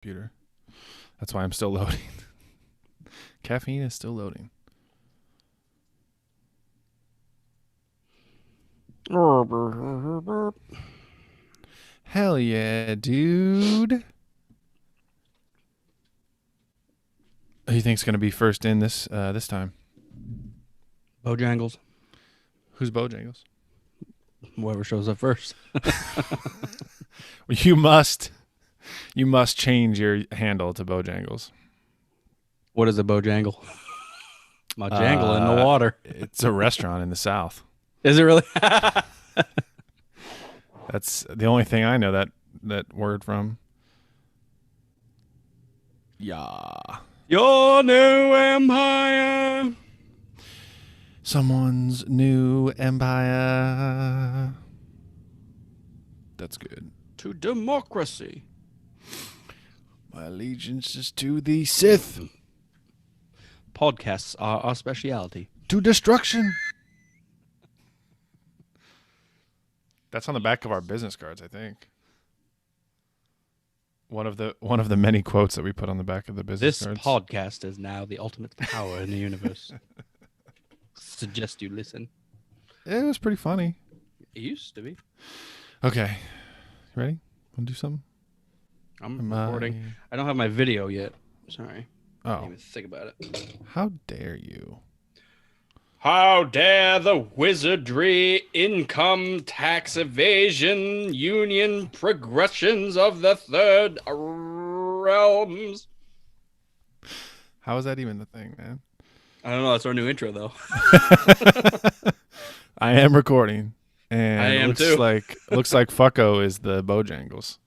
computer. That's why I'm still loading. Caffeine is still loading. Hell yeah, dude. Who do you think's going to be first in this time? Bojangles. Who's Bojangles? Whoever shows up first. You must change your handle to Bojangles. What is a Bojangle? My jangle in the water. It's a restaurant in the South. Is it really? That's the only thing I know that word from. Yeah. Your new empire. Someone's new empire. That's good. To democracy. My allegiance is to the Sith. Podcasts are our specialty. To destruction. That's on the back of our business cards, I think. One of the many quotes that we put on the back of the business cards. This podcast is now the ultimate power in the universe. Suggest you listen. It was pretty funny. It used to be. Okay. You ready? Want to do something? I'm recording. I don't have my video yet. Sorry. I didn't Oh. even think about it. How dare you? How dare the wizardry, income tax evasion, union progressions of the third realms. How is that even the thing, man? I don't know. That's our new intro, though. I am recording. And I am looks too. looks like Fucko is the Bojangles.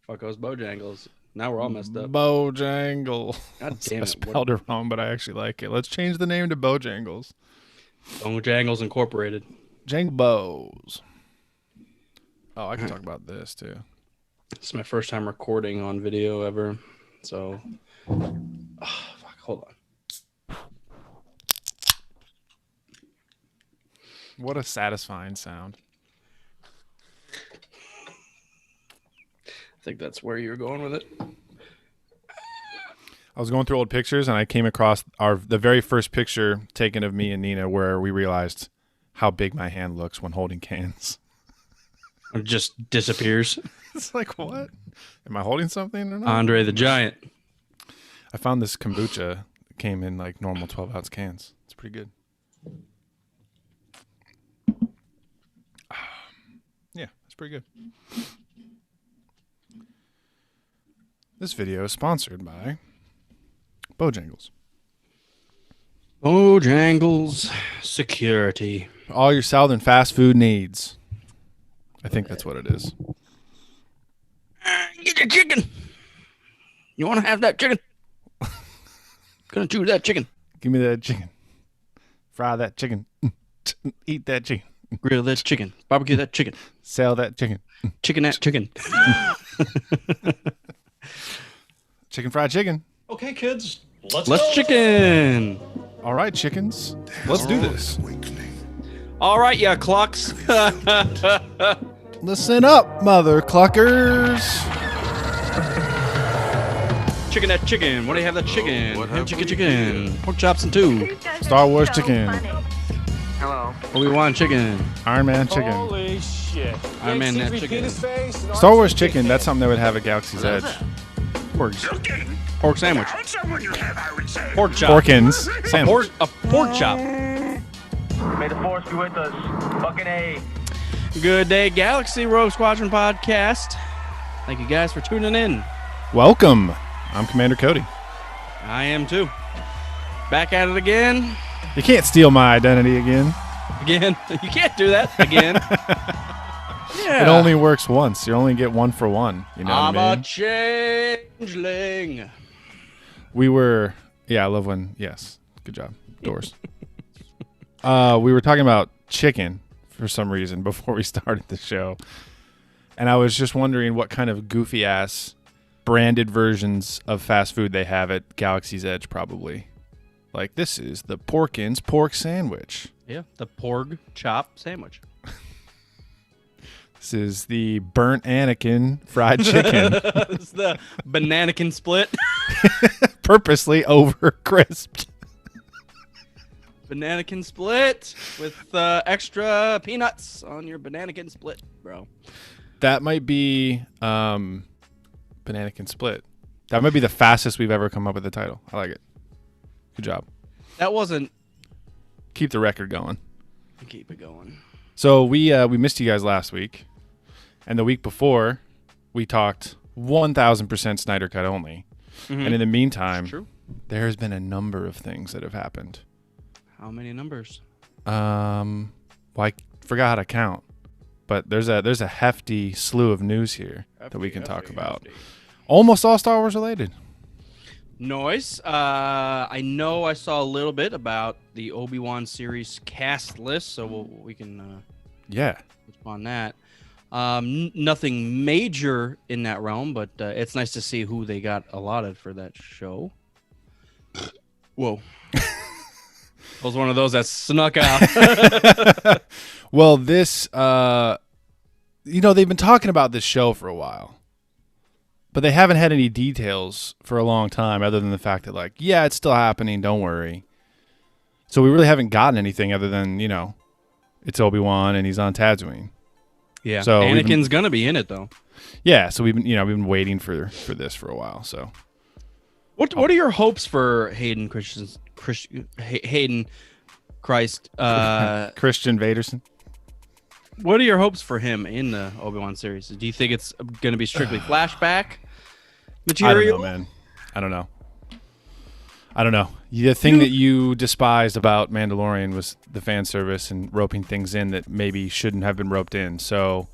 Fuck those Bojangles. Now we're all messed up. Bojangle. God I damn it. spelled it wrong, but I actually like it. Let's change the name to Bojangles. Bojangles Incorporated. Jangles. Oh, I can talk about this too. It's my first time recording on video ever. So, fuck, hold on. What a satisfying sound. I think that's where you're going with it. I was going through old pictures and I came across the very first picture taken of me and Nina where we realized how big my hand looks when holding cans. It just disappears. It's like, what? Am I holding something or not? Andre the Giant. I found this kombucha. It came in like normal 12-ounce cans. It's pretty good. Yeah, it's pretty good. This video is sponsored by Bojangles. Bojangles Security. All your southern fast food needs. I think that's what it is. Get your chicken. You want to have that chicken? Gonna chew that chicken. Give me that chicken. Fry that chicken. Eat that chicken. Grill that chicken. Barbecue that chicken. Sell that chicken. Chicken that chicken. Chicken fried chicken. Okay, kids, let's Let's go. chicken. All right, chickens. Let's do this. All right, yeah, clocks. Listen up, mother cluckers. Chicken that chicken. What do you have that chicken? Ham chicken. Pork chops and two. Star Wars chicken. Hello. Obi-Wan chicken. Iron Man chicken. Holy shit. Iron Man that chicken. Star Wars chicken, that's something they would have at Galaxy's Edge. Pork sandwich. Pork chop. Porkins sandwich. A pork chop. May the force be with us. Fucking A. Good day, Galaxy Rogue Squadron podcast. Thank you guys for tuning in. Welcome. I'm Commander Cody. I am too. Back at it again. You can't steal my identity again. Again. You can't do that again. Yeah. It only works once. You only get one for one. You know I'm what I a mean? changeling. We were, yeah, I love when, yes, good job. Doors. We were talking about chicken for some reason before we started the show. And I was just wondering what kind of goofy ass branded versions of fast food they have at Galaxy's Edge, probably. Like, this is the Porkins pork sandwich. Yeah, the pork chop sandwich. This is the burnt Anakin fried chicken, It's the bananakin split. purposely over crisped. Bananakin split with extra peanuts on your bananakin split, bro. That might be Bananakin split. That might be the fastest we've ever come up with a title. I like it. Good job. That wasn't. Keep the record going. Keep it going. So we missed you guys last week, and the week before, we talked 1,000% Snyder Cut only. Mm-hmm. And in the meantime, True. there has been a number of things that have happened. How many numbers? Well, I forgot how to count, but there's a hefty slew of news here that we can talk about. Almost all Star Wars related. Noise. I know I saw a little bit about the Obi-Wan series cast list, so we can Yeah. on that. Nothing major in that realm, but it's nice to see who they got allotted for that show. Whoa. That was one of those that snuck out. Well, this, they've been talking about this show for a while, but they haven't had any details for a long time other than the fact that, like, yeah, it's still happening. Don't worry. So we really haven't gotten anything other than, it's Obi-Wan and he's on Tatooine. Yeah. So Anakin's going to be in it, though. Yeah. So we've been waiting for this for a while. So What are your hopes for Hayden Hayden Christ? Christian Vaderson. What are your hopes for him in the Obi-Wan series? Do you think it's going to be strictly flashback material? I don't know, man. I don't know. The thing that you despised about Mandalorian was the fan service and roping things in that maybe shouldn't have been roped in. So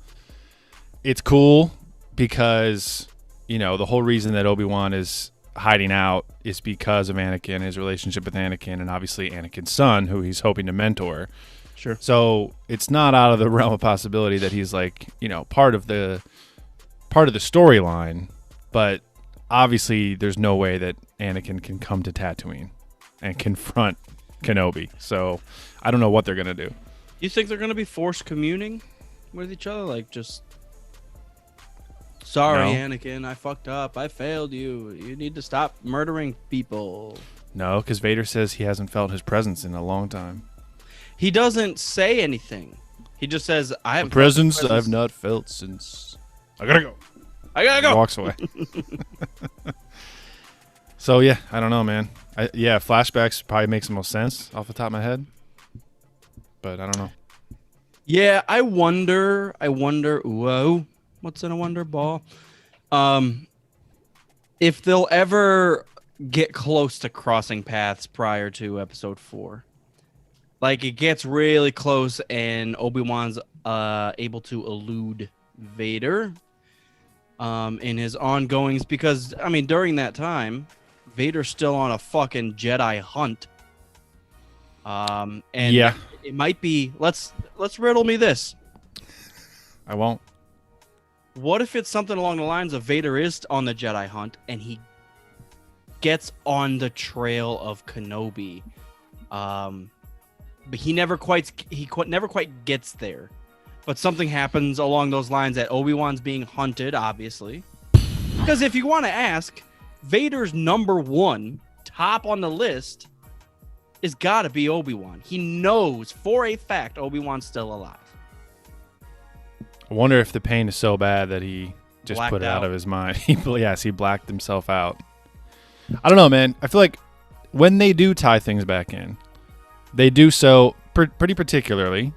it's cool because, the whole reason that Obi-Wan is hiding out is because of Anakin, his relationship with Anakin, and obviously Anakin's son, who he's hoping to mentor. Sure. So it's not out of the realm of possibility that he's like, part of the storyline, but obviously there's no way that Anakin can come to Tatooine and confront Kenobi. So I don't know what they're going to do. You think they're going to be forced communing with each other? Like just, sorry, No. Anakin, I fucked up. I failed you. You need to stop murdering people. No, because Vader says he hasn't felt his presence in a long time. He doesn't say anything. He just says, I have Presence I've not felt since... I gotta go. I gotta go. Walks away. So, yeah, I don't know, man. Flashbacks probably makes the most sense off the top of my head. But I don't know. Yeah, I wonder. Whoa, what's in a wonder ball? If they'll ever get close to crossing paths prior to episode 4. Like it gets really close and Obi-Wan's able to elude Vader in his ongoings because during that time Vader's still on a fucking Jedi hunt. And Yeah. it might be let's riddle me this. I won't. What if it's something along the lines of Vader is on the Jedi hunt and he gets on the trail of Kenobi? But he never quite gets there. But something happens along those lines that Obi-Wan's being hunted, obviously. Because if you want to ask, Vader's number 1, top on the list, is got to be Obi-Wan. He knows for a fact Obi-Wan's still alive. I wonder if the pain is so bad that he just Blacked put it out out. of his mind. He blacked himself out. I don't know, man. I feel like when they do tie things back in, they do so pretty particularly,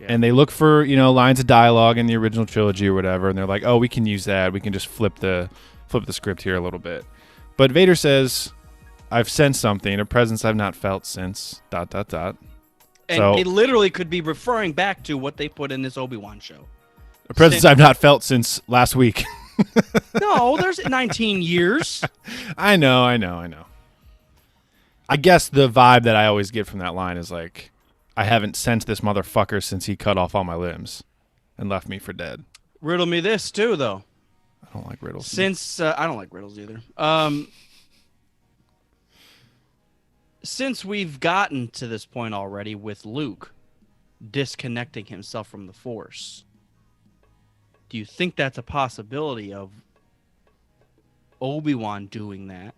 Yeah. and they look for lines of dialogue in the original trilogy or whatever, and they're like, oh, we can use that. We can just flip the script here a little bit. But Vader says, I've sensed something, a presence I've not felt since ... And so, it literally could be referring back to what they put in this Obi-Wan show. a presence I've not felt since last week. No, there's 19 years. I know. I guess the vibe that I always get from that line is like, I haven't sensed this motherfucker since he cut off all my limbs and left me for dead. Riddle me this too, though. I don't like riddles. Since I don't like riddles either. Since we've gotten to this point already with Luke disconnecting himself from the Force, do you think that's a possibility of Obi-Wan doing that?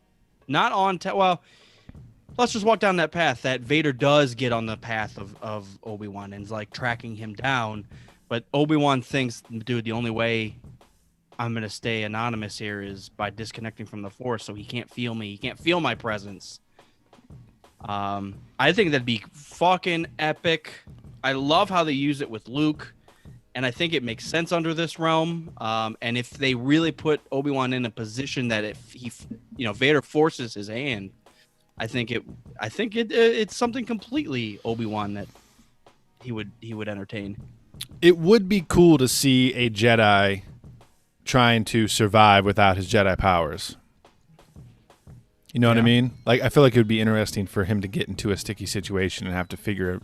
Not on well, let's just walk down that path that Vader does get on the path of Obi-Wan and is like tracking him down, but Obi-Wan thinks, dude, the only way I'm gonna stay anonymous here is by disconnecting from the Force, so he can't feel me, he can't feel my presence. I think that'd be fucking epic. I love how they use it with Luke, and I think it makes sense under this realm. And if they really put Obi-Wan in a position that if he, Vader forces his hand, I think it's something completely Obi-Wan that he would entertain. It would be cool to see a Jedi trying to survive without his Jedi powers. You know what I mean? Like, I feel like it would be interesting for him to get into a sticky situation and have to figure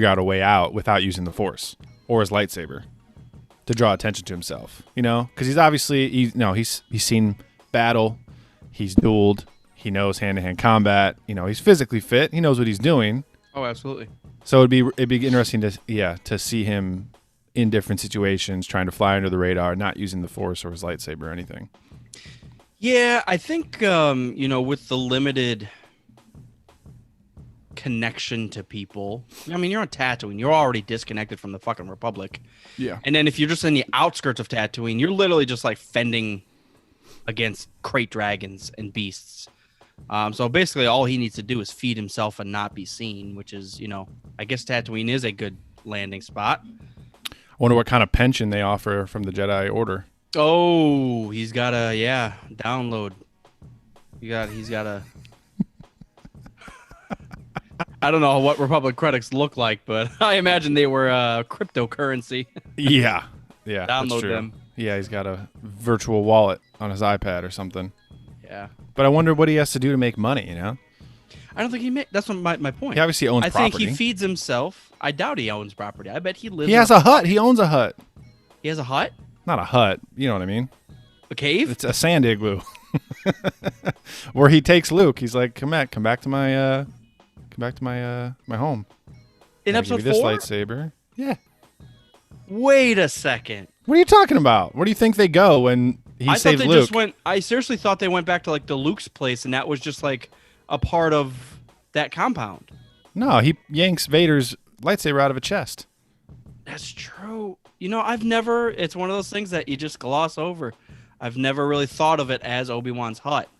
out a way out without using the Force or his lightsaber to draw attention to himself. You know, because he's obviously he's seen battle, he's dueled, he knows hand-to-hand combat. You know, he's physically fit. He knows what he's doing. Oh, absolutely. So it'd be interesting to see him in different situations, trying to fly under the radar, not using the Force or his lightsaber or anything. Yeah, I think with the limited connection to people. I mean, you're on Tatooine. You're already disconnected from the fucking Republic. Yeah. And then if you're just in the outskirts of Tatooine, you're literally just like fending against crate dragons and beasts. So basically all he needs to do is feed himself and not be seen, which is, I guess Tatooine is a good landing spot. I wonder what kind of pension they offer from the Jedi Order. Oh, he's got a download. He's got a. I don't know what Republic credits look like, but I imagine they were cryptocurrency. Yeah, that's Download true. them. Yeah, he's got a virtual wallet on his iPad or something. Yeah, but I wonder what he has to do to make money. I don't think that's what my point. He obviously owns property. I think he feeds himself. I doubt he owns property. I bet he lives. He has a hut. He owns a hut. He has a hut. Not a hut. You know what I mean? A cave? It's a sand igloo. Where he takes Luke. He's like, come back to my my home. In I'll give episode you this 4? lightsaber. Yeah. Wait a second. What are you talking about? Where do you think they go when he saves Luke? I seriously thought they went back to like the Luke's place, and that was just like a part of that compound. No, he yanks Vader's lightsaber out of a chest. That's true. It's one of those things that you just gloss over. I've never really thought of it as Obi-Wan's hut.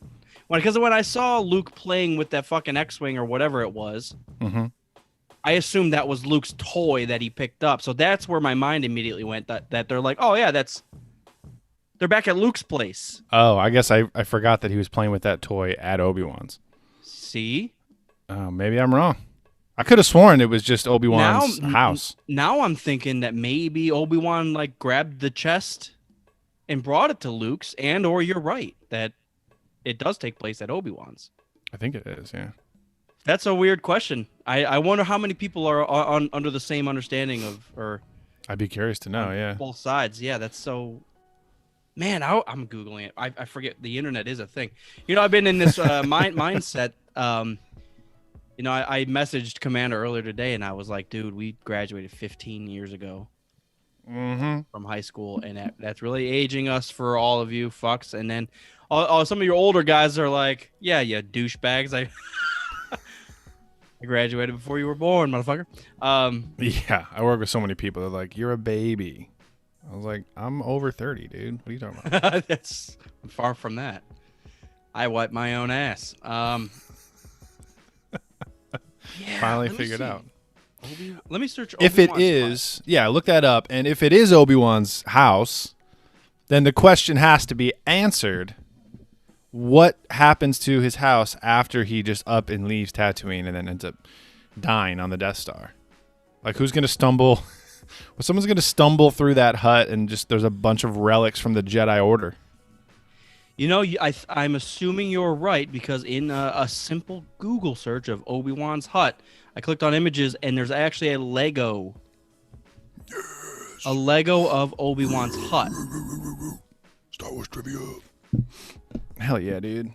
Because when I saw Luke playing with that fucking X-Wing or whatever it was, I assumed that was Luke's toy that he picked up. So that's where my mind immediately went, that they're like, oh yeah, they're back at Luke's place. Oh, I guess I forgot that he was playing with that toy at Obi-Wan's. See? Oh, maybe I'm wrong. I could have sworn it was just Obi-Wan's house. Now I'm thinking that maybe Obi-Wan like grabbed the chest and brought it to Luke's, or you're right that it does take place at Obi-Wan's. I think it is, yeah. That's a weird question. I wonder how many people are under the same understanding or. I'd be curious to know, yeah. Both sides, yeah. That's so. Man, I'm googling it. I forget the internet is a thing. I've been in this mindset. I messaged Commander earlier today, and I was like, dude, we graduated 15 years ago from high school, and that's really aging us for all of you fucks. And then some of your older guys are like, yeah, you douchebags. I graduated before you were born, motherfucker. Yeah, I work with so many people. They're like, you're a baby. I was like, I'm over 30, dude. What are you talking about? I'm far from that. I wipe my own ass. Yeah, finally figured out. Let me search. If it is, look that up. And if it is Obi-Wan's house, then the question has to be answered. What happens to his house after he just up and leaves Tatooine and then ends up dying on the Death Star? Like, who's going to stumble? Well, someone's going to stumble through that hut and just there's a bunch of relics from the Jedi Order. I'm assuming you're right because in a simple Google search of Obi-Wan's hut, I clicked on images and there's actually a Lego. Yes. A Lego of Obi-Wan's hut. Star Wars trivia. Hell yeah, dude.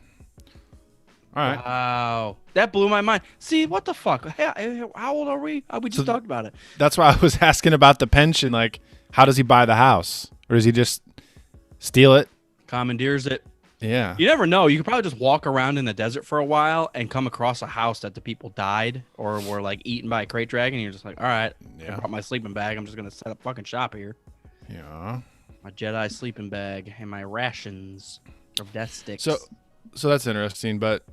All right. Wow. That blew my mind. See, what the fuck? Hey, how old are we? We just talked about it. That's why I was asking about the pension. Like, how does he buy the house? Or does he just steal it? Commandeers it. Yeah. You never know. You could probably just walk around in the desert for a while and come across a house that the people died or were like eaten by a crate dragon. And you're just like, all right, Yeah. I brought my sleeping bag. I'm just gonna set up fucking shop here. Yeah. My Jedi sleeping bag and my rations of death sticks. So that's interesting, but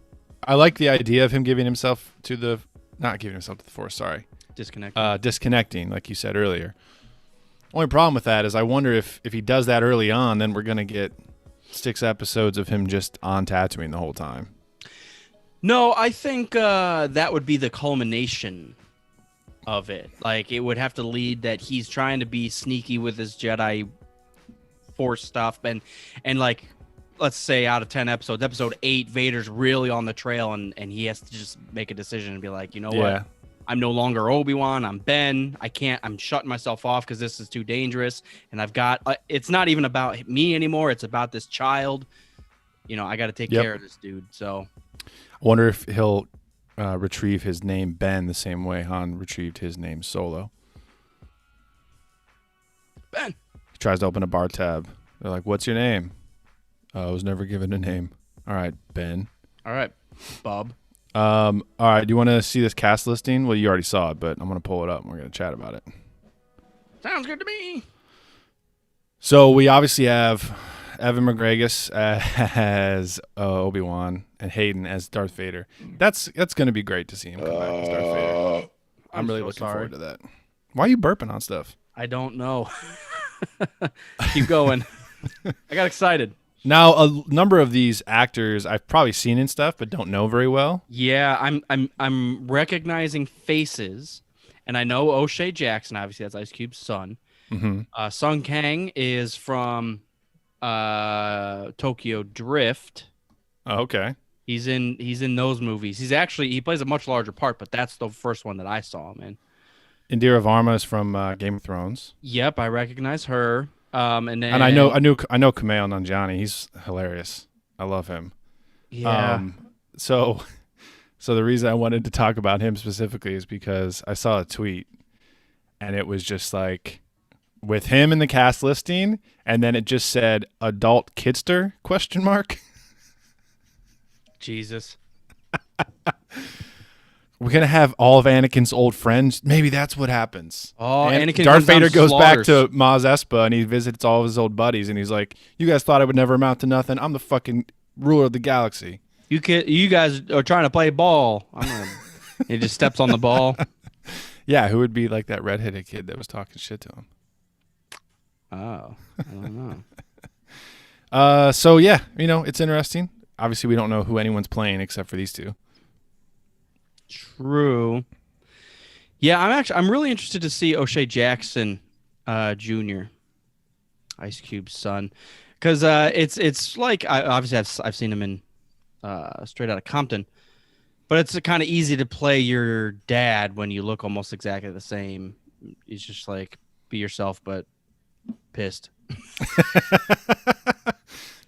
I like the idea of him giving himself to the not giving himself to the Force, sorry. Disconnecting, like you said earlier. Only problem with that is I wonder if he does that early on, then we're gonna get 6 episodes of him just on Tatooine the whole time. No, I think that would be the culmination of it. Like, it would have to lead that he's trying to be sneaky with his Jedi Force stuff, and like, let's say out of 10 episodes, episode 8, Vader's really on the trail, and he has to just make a decision and be like, you know what? I'm no longer Obi-Wan. I'm Ben. I'm shutting myself off because this is too dangerous. And I've got, it's not even about me anymore. It's about this child. You know, I got to take care of this dude. So I wonder if he'll retrieve his name Ben the same way Han retrieved his name Solo. Ben. He tries to open a bar tab. They're like, what's your name? I was never given a name. All right, Ben. All right, Bob. All right, do you want to see this cast listing? Well, you already saw it, but I'm going to pull it up and we're going to chat about it. Sounds good to me. So we obviously have Evan McGregor as Obi-Wan and Hayden as Darth Vader. That's going to be great to see him come back as Darth Vader. I'm really looking forward to that. Why are you burping on stuff? I don't know. Keep going. I got excited. Now, a number of these actors I've probably seen in stuff, but don't know very well. Yeah, I'm recognizing faces, and I know O'Shea Jackson. Obviously, that's Ice Cube's son. Mm-hmm. Sung Kang is from Tokyo Drift. Oh, okay. He's in those movies. He plays a much larger part, but that's the first one that I saw him in. Indira Varma is from Game of Thrones. Yep, I recognize her. And I know Kumail Nanjiani. He's hilarious. I love him. Yeah. So the reason I wanted to talk about him specifically is because I saw a tweet, and it was just like with him in the cast listing, and then it just said adult kidster ? Jesus. We're gonna have all of Anakin's old friends. Maybe that's what happens. Oh, Anakin Darth comes down Vader goes back Slaughters. to Maz Espa and he visits all of his old buddies, and he's like, "You guys thought I would never amount to nothing. I'm the fucking ruler of the galaxy." You guys are trying to play ball. He just steps on the ball. Yeah, who would be like that redheaded kid that was talking shit to him? Oh, I don't know. So yeah, it's interesting. Obviously, we don't know who anyone's playing except for these two. True. Yeah, I'm really interested to see O'Shea Jackson Jr., Ice Cube's son, because it's like obviously I've seen him in Straight Outta Compton, but it's kind of easy to play your dad when you look almost exactly the same. It's just like be yourself, but pissed.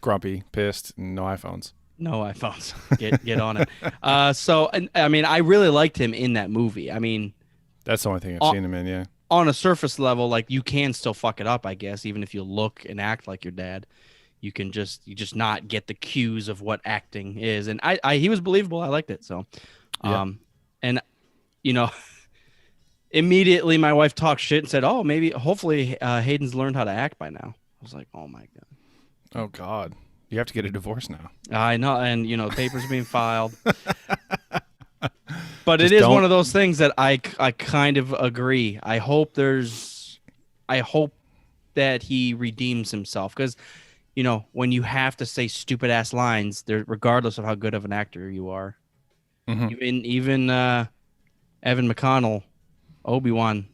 Grumpy, pissed, and no iPhones. No iPhones. Get on it. So, I mean, I really liked him in that movie. I mean, That's the only thing I've seen him in, yeah. on a surface level, like you can still fuck it up, I guess, even if you look and act like your dad. You just not get the cues of what acting is. And he was believable. I liked it. So, and immediately my wife talked shit and said, "Oh, hopefully Hayden's learned how to act by now." I was like, "Oh my God." Oh God. You have to get a divorce now. I know, and the papers being filed. But Just it is don't- one of those things that I kind of agree. I hope that he redeems himself, because when you have to say stupid ass lines, there, regardless of how good of an actor you are, Mhm. even Evan McConnell, Obi-Wan,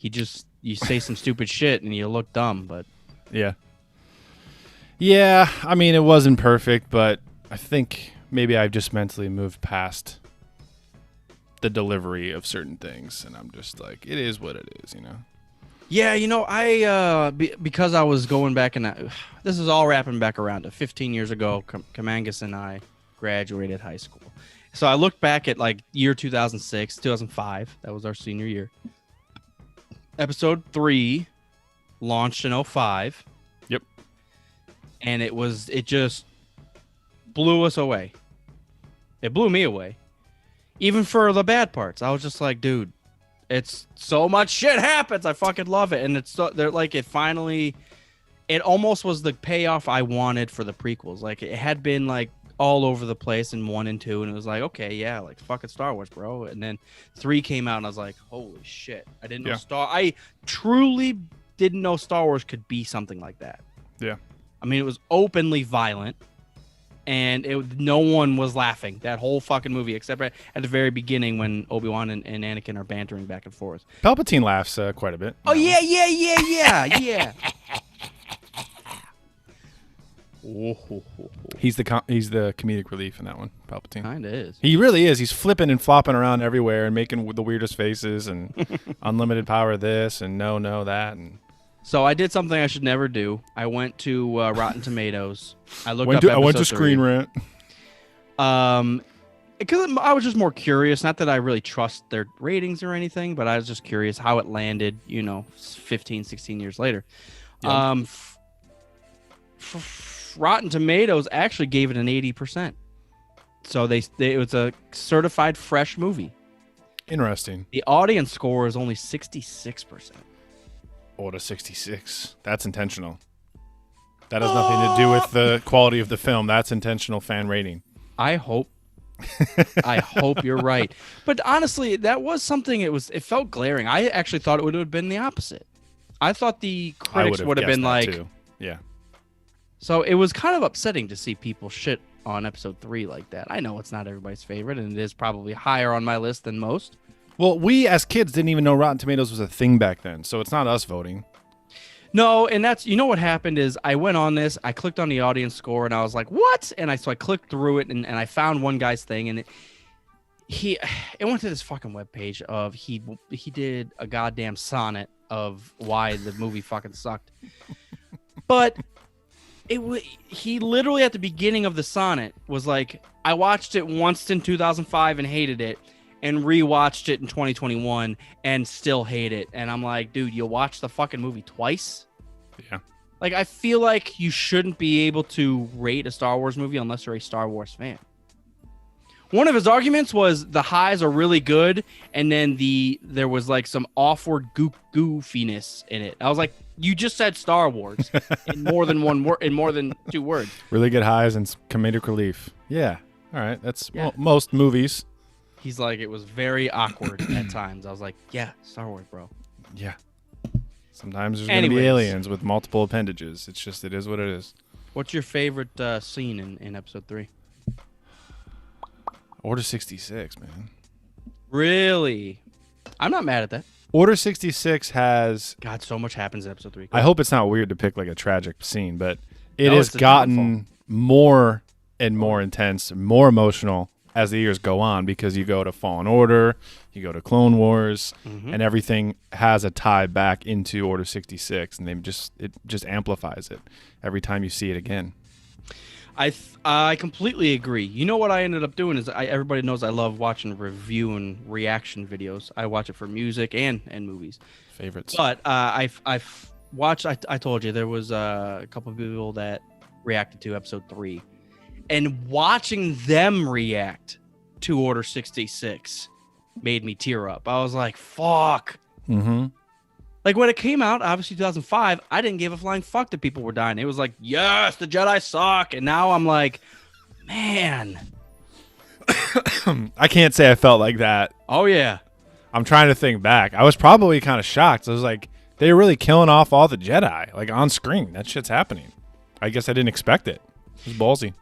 you say some stupid shit and you look dumb, but. Yeah. Yeah, I mean, it wasn't perfect, but I think maybe I've just mentally moved past the delivery of certain things, and I'm just like, it is what it is, Yeah, I because I was going back and this is all wrapping back around to 15 years ago. Kamangas and I graduated high school, so I looked back at like year 2006, 2005. That was our senior year. Episode 3 launched in 2005. and it just blew us away. It blew me away. Even for the bad parts, I was just like, dude, it's so much shit happens. I fucking love it, and it's so, they're like it finally. It almost was the payoff I wanted for the prequels. Like it had been like all over the place in 1 and 2, and it was like, okay, yeah, like fucking Star Wars, bro. And then 3 came out, and I was like, holy shit, I didn't know I truly didn't know Star Wars could be something like that. Yeah. I mean, it was openly violent, and no one was laughing that whole fucking movie except at the very beginning when Obi-Wan and Anakin are bantering back and forth. Palpatine laughs quite a bit. Oh yeah. He's the comedic relief in that one, Palpatine. Kinda is. He really is. He's flipping and flopping around everywhere and making the weirdest faces and unlimited power this and no that and. So I did something I should never do. I went to Rotten Tomatoes. I looked up. I went to episode Screen 3. Rant. Because I was just more curious. Not that I really trust their ratings or anything, but I was just curious how it landed. 15, 16 years later. Yeah. Rotten Tomatoes actually gave it an 80%. So it was a certified fresh movie. Interesting. The audience score is only 66%. Order 66. That's intentional. That has nothing to do with the quality of the film. That's intentional fan rating. I hope you're right. But honestly, that was something. It felt glaring. I actually thought it would have been the opposite. I thought the critics would have been like, too. Yeah. So it was kind of upsetting to see people shit on episode 3 like that. I know it's not everybody's favorite, and it is probably higher on my list than most. Well, we as kids didn't even know Rotten Tomatoes was a thing back then, so it's not us voting. No, and that's what happened is I went on this, I clicked on the audience score, and I was like, what? And I clicked through it, and I found one guy's thing, and it went to this fucking webpage of he did a goddamn sonnet of why the movie fucking sucked. But he literally at the beginning of the sonnet was like, I watched it once in 2005 and hated it, and rewatched it in 2021 and still hate it. And I'm like, dude, you watched the fucking movie twice? Yeah. Like, I feel like you shouldn't be able to rate a Star Wars movie unless you're a Star Wars fan. One of his arguments was the highs are really good, and then there was like some awkward goofiness in it. I was like, you just said Star Wars in more than one word, in more than 2 words. Really good highs and comedic relief. Yeah. All right. That's most movies. He's like, it was very awkward at times. I was like, yeah, Star Wars, bro. Yeah. Sometimes there's going to be aliens with multiple appendages. It's just, it is what it is. What's your favorite scene in episode 3? Order 66, man. Really? I'm not mad at that. Order 66 has... God, so much happens in episode 3. I hope it's not weird to pick like a tragic scene, but it No, has it's gotten more and more intense, more emotional as the years go on, because you go to Fallen Order, you go to Clone Wars, and everything has a tie back into Order 66, and it just amplifies it every time you see it again. I completely agree. You know what I ended up doing is everybody knows I love watching review and reaction videos. I watch it for music and movies. Favorites. But I've watched. I told you there was a couple of people that reacted to episode 3, and watching them react to Order 66 made me tear up. I was like, "Fuck." Mm-hmm. Like, when it came out, obviously 2005, I didn't give a flying fuck that people were dying. It was like, yes, the Jedi suck. And now I'm like, man. I can't say I felt like that. Oh, yeah. I'm trying to think back. I was probably kind of shocked. I was like, they're really killing off all the Jedi, like on screen. That shit's happening. I guess I didn't expect it. It was ballsy.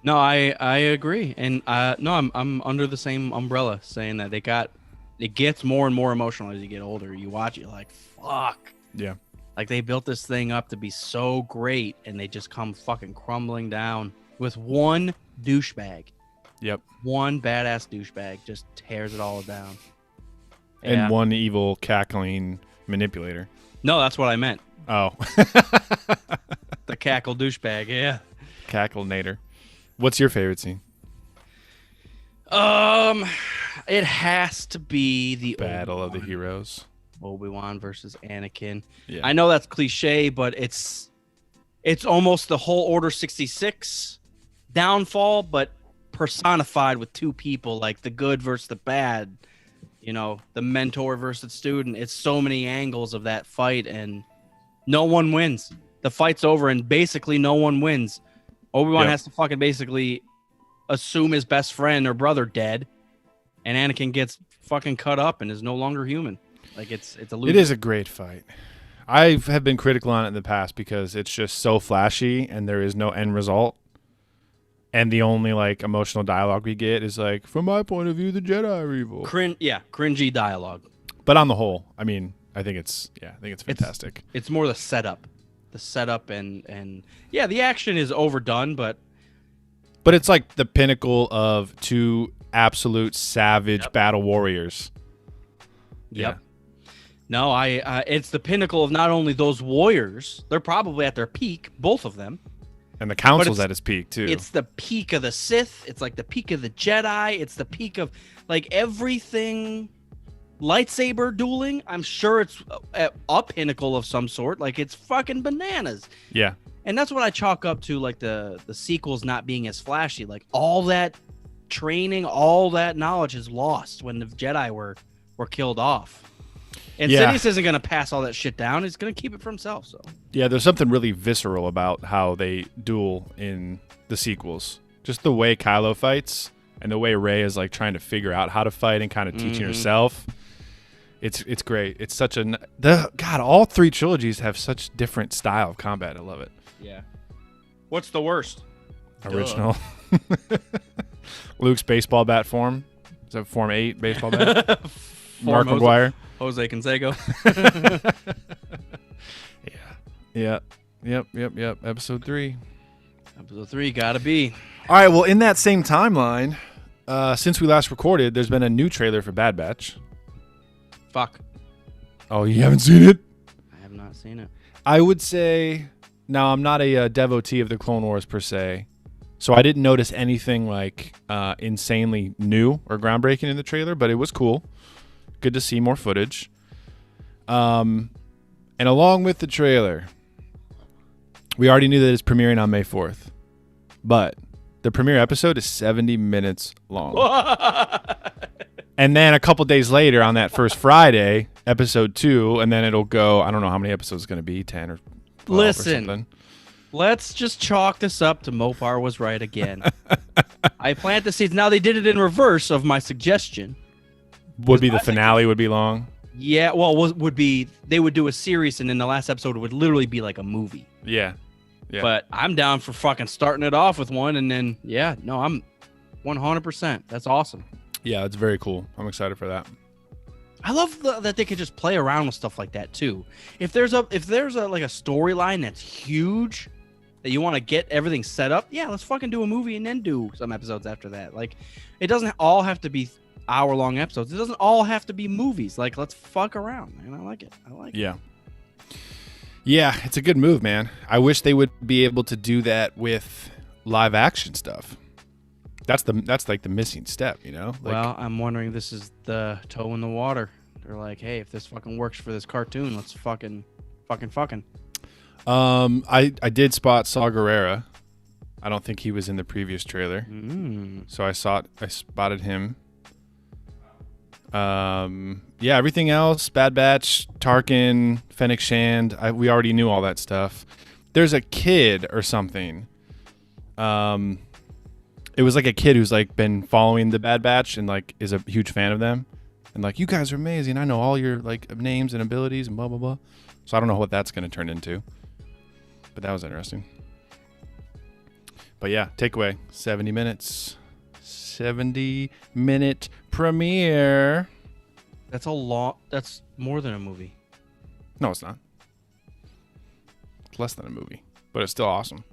No, I agree. And no, I'm under the same umbrella saying that it gets more and more emotional as you get older. You watch it, you're like, fuck. Yeah. Like, they built this thing up to be so great, and they just come fucking crumbling down with one douchebag. Yep. One badass douchebag just tears it all down. And one evil cackling manipulator. No, that's what I meant. Oh. The cackle douchebag, yeah. Cacklenator. What's your favorite scene? It has to be the Battle of the Heroes. Obi-Wan versus Anakin. Yeah. I know that's cliche, but it's it's almost the whole Order 66 downfall, but personified with two people, like the good versus the bad, you know, the mentor versus the student. It's so many angles of that fight, and no one wins. The fight's over, and basically no one wins. Obi-Wan has to fucking basically assume his best friend or brother dead, and Anakin gets fucking cut up and is no longer human. Like it's a loser. It is a great fight. I have been critical on it in the past because it's just so flashy and there is no end result. And the only like emotional dialogue we get is like, from my point of view, the Jedi are evil. Cringy dialogue. But on the whole, I mean, I think it's fantastic. It's more the setup. And yeah, the action is overdone, but it's like the pinnacle of two absolute savage battle warriors. Yep. No, it's the pinnacle of not only those warriors, they're probably at their peak, both of them. And the council's at its peak too. It's the peak of the Sith. It's like the peak of the Jedi. It's the peak of like everything lightsaber dueling. I'm sure it's a pinnacle of some sort. Like it's fucking bananas. Yeah. And that's what I chalk up to, like the sequels not being as flashy. Like all that training, all that knowledge is lost when the Jedi were killed off. And Sidious isn't going to pass all that shit down. He's going to keep it for himself. So yeah, there's something really visceral about how they duel in the sequels. Just the way Kylo fights and the way Rey is like trying to figure out how to fight and kind of teaching herself. It's great. It's such God, all three trilogies have such different style of combat. I love it. Yeah. What's the worst? Original. Luke's baseball bat form. Is that Form 8 baseball bat? Mark McGuire. Jose Canseco. Yeah. Yep. Episode 3. Episode 3 gotta be. All right. Well, in that same timeline, since we last recorded, there's been a new trailer for Bad Batch. Fuck. Oh, you haven't seen it? I have not seen it. I would say, now I'm not a devotee of the Clone Wars per se, so I didn't notice anything like insanely new or groundbreaking in the trailer, but it was cool. Good to see more footage. And along with the trailer, we already knew that it's premiering on May 4th, but the premiere episode is 70 minutes long. And then a couple days later on that first Friday, episode 2, and then it'll go, I don't know how many episodes it's going to be, 10 or 12 Listen, or something. Let's just chalk this up to Mopar was right again. I plant the seeds. Now they did it in reverse of my suggestion. Would be the finale would be long. Yeah, well, would be they would do a series, and then the last episode would literally be like a movie. Yeah. But I'm down for fucking starting it off with one, and then I'm 100%. That's awesome. Yeah, it's very cool. I'm excited for that. I love that they could just play around with stuff like that too. If there's a like a storyline that's huge that you want to get everything set up, yeah, let's fucking do a movie and then do some episodes after that. Like, it doesn't all have to be hour-long episodes. It doesn't all have to be movies. Like, let's fuck around, man. I like it. Yeah, it's a good move, man. I wish they would be able to do that with live action stuff. That's like the missing step, you know? Like, well, I'm wondering if this is the toe in the water. They're like, hey, if this fucking works for this cartoon, let's fucking. I did spot Saw Gerrera. I don't think he was in the previous trailer. So I spotted him. Yeah, everything else, Bad Batch, Tarkin, Fennec Shand, we already knew all that stuff. There's a kid or something. It was like a kid who's like been following the Bad Batch and like is a huge fan of them. And like, you guys are amazing. I know all your like names and abilities and blah, blah, blah. So I don't know what that's going to turn into. But that was interesting. But yeah, takeaway, 70 minutes. 70-minute premiere. That's a lot. That's more than a movie. No, it's not. It's less than a movie. But it's still awesome.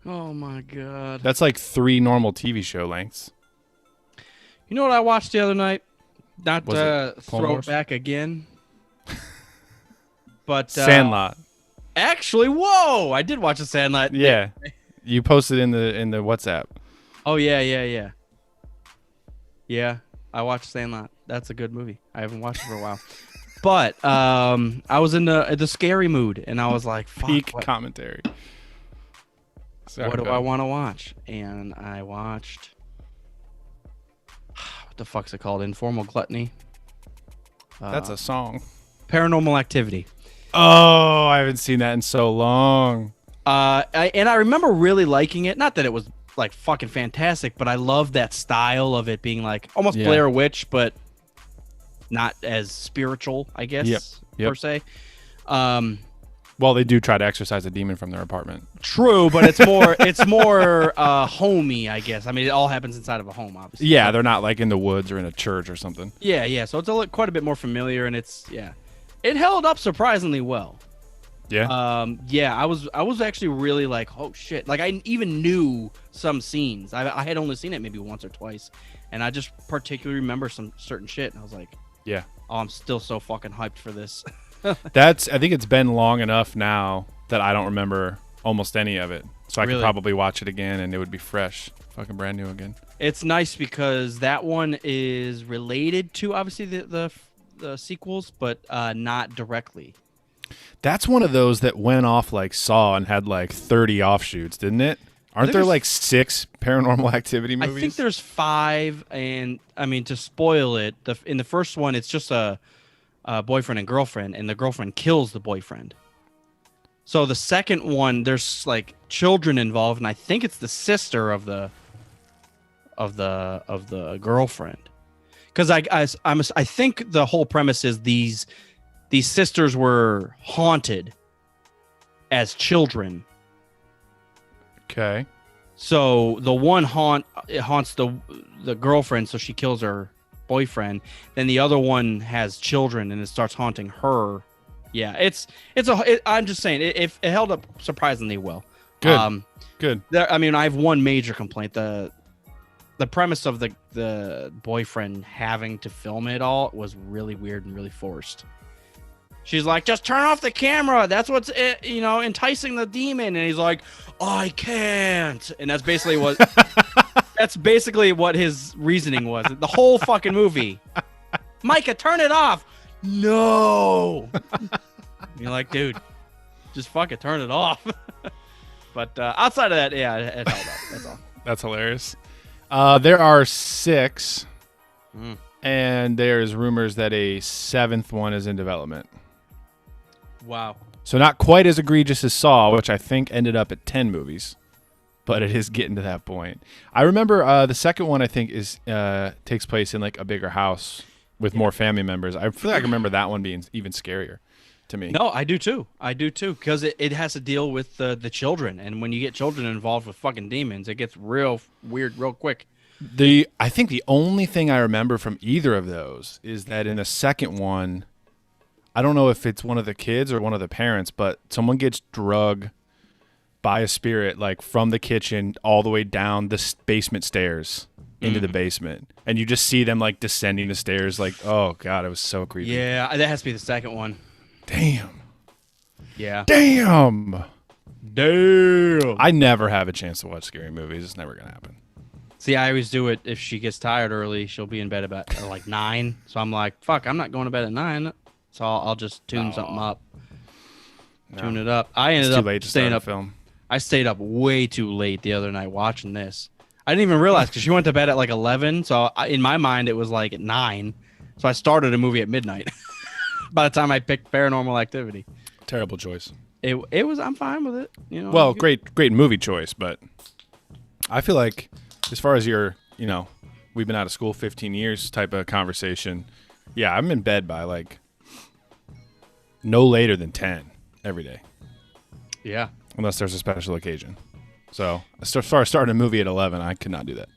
Oh my god. That's like 3 normal TV show lengths. You know what I watched the other night? Not Clone throw Wars? it back again. But Sandlot. Actually, whoa! I did watch the Sandlot. Yeah. You posted in the WhatsApp. Oh yeah. Yeah, I watched Sandlot. That's a good movie. I haven't watched it for a while. But I was in the scary mood, and I was like, fuck, Peak what, commentary. Sorry, what do Bill. I want to watch? And I watched what the fuck's it called? Informal Gluttony. That's a song. Paranormal Activity. Oh, I haven't seen that in so long. I remember really liking it. Not that it was like fucking fantastic, but I love that style of it being like almost Yeah. Blair Witch, but not as spiritual, I guess, Yep. per se. Well, they do try to exorcise a demon from their apartment. True, but it's more homey, I guess. I mean, it all happens inside of a home, obviously. Yeah, they're not like in the woods or in a church or something. Yeah. So it's quite a bit more familiar, and it held up surprisingly well. Yeah. I was actually really like, oh shit! Like I even knew some scenes. I had only seen it maybe once or twice, and I just particularly remember some certain shit, and I was like, Yeah. oh, I'm still so fucking hyped for this. I think it's been long enough now that I don't remember almost any of it. So I could Really? probably watch it again and it would be fresh. Fucking brand new again. It's nice because that one is related to obviously the sequels, but not directly. That's one of those that went off like Saw and had like 30 offshoots, didn't it? Aren't there There's- like 6 Paranormal Activity movies? I think there's 5, and I mean to spoil it, in the first one it's just a boyfriend and girlfriend, and the girlfriend kills the boyfriend. So the second one, there's like children involved, and I think it's the sister of the girlfriend. Because I think the whole premise is these sisters were haunted as children. Okay. So the one haunts the girlfriend, so she kills her boyfriend. Then the other one has children, and it starts haunting her. Yeah, I'm just saying it held up surprisingly well. Good. Good. I mean, I have one major complaint: the premise of the boyfriend having to film it all was really weird and really forced. She's like, just turn off the camera. That's what's enticing the demon. And he's like, I can't. And that's basically what his reasoning was. The whole fucking movie. Micah, turn it off. No. You're like, dude, just fucking turn it off. But outside of that, yeah, it held up. That's all. That's hilarious. There are 6, Mm. and there's rumors that a 7th one is in development. Wow. So not quite as egregious as Saw, which I think ended up at 10 movies, but it is getting to that point. I remember the second one I think takes place in like a bigger house with more family members. I feel like I remember that one being even scarier to me. No, I do too. Because it has to deal with the children, and when you get children involved with fucking demons, it gets real weird real quick. I think the only thing I remember from either of those is that in the second one, I don't know if it's one of the kids or one of the parents, but someone gets drugged by a spirit like from the kitchen all the way down the basement stairs into the basement, and you just see them like descending the stairs. Like, oh god, it was so creepy. Yeah, that has to be the second one. Damn. Yeah. Damn. Damn. I never have a chance to watch scary movies. It's never gonna happen. See, I always do it. If she gets tired early, she'll be in bed about like 9. So I'm like, fuck, I'm not going to bed at 9. So I'll just tune something up. Tune it up. I It's ended too up late to staying start a up. film. I stayed up way too late the other night watching this. I didn't even realize because she went to bed at like 11. So in my mind, it was like at 9. So I started a movie at midnight. By the time I picked Paranormal Activity, Terrible choice. it was. I'm fine with it. You know. Well, great movie choice, but I feel like as far as your, we've been out of school 15 years type of conversation, yeah, I'm in bed by like no later than 10 every day, Yeah. unless there's a special occasion. So as far as starting a movie at 11, I could not do that.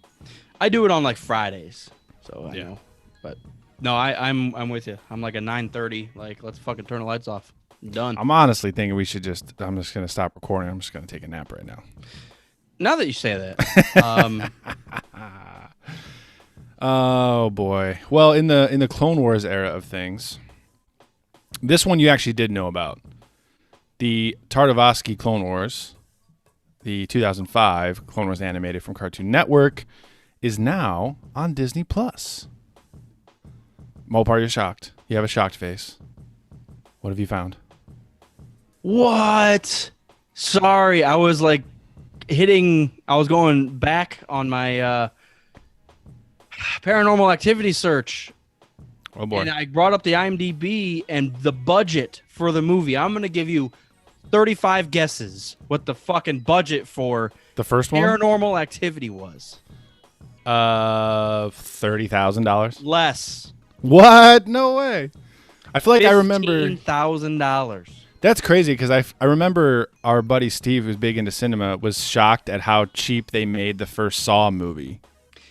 I do it on like Fridays, so I Yeah. know. But no, I'm with you. I'm like a 9:30. Like, let's fucking turn the lights off. I'm done. I'm honestly thinking I'm just going to stop recording. I'm just going to take a nap right now. Now that you say that, Oh boy. Well, in the Clone Wars era of things, this one you actually did know about. The Tartakovsky Clone Wars, the 2005 Clone Wars animated from Cartoon Network, is now on Disney Plus. Mopar, you're shocked. You have a shocked face. What have you found? What? Sorry, I was like I was going back on my paranormal activity search. Oh boy. And I brought up the IMDb and the budget for the movie. I'm going to give you 35 guesses what the fucking budget for The first one? Paranormal Activity was. $30,000. Less. What? No way. I feel like I remember. $15,000. That's crazy because I remember our buddy Steve, who's big into cinema, was shocked at how cheap they made the first Saw movie,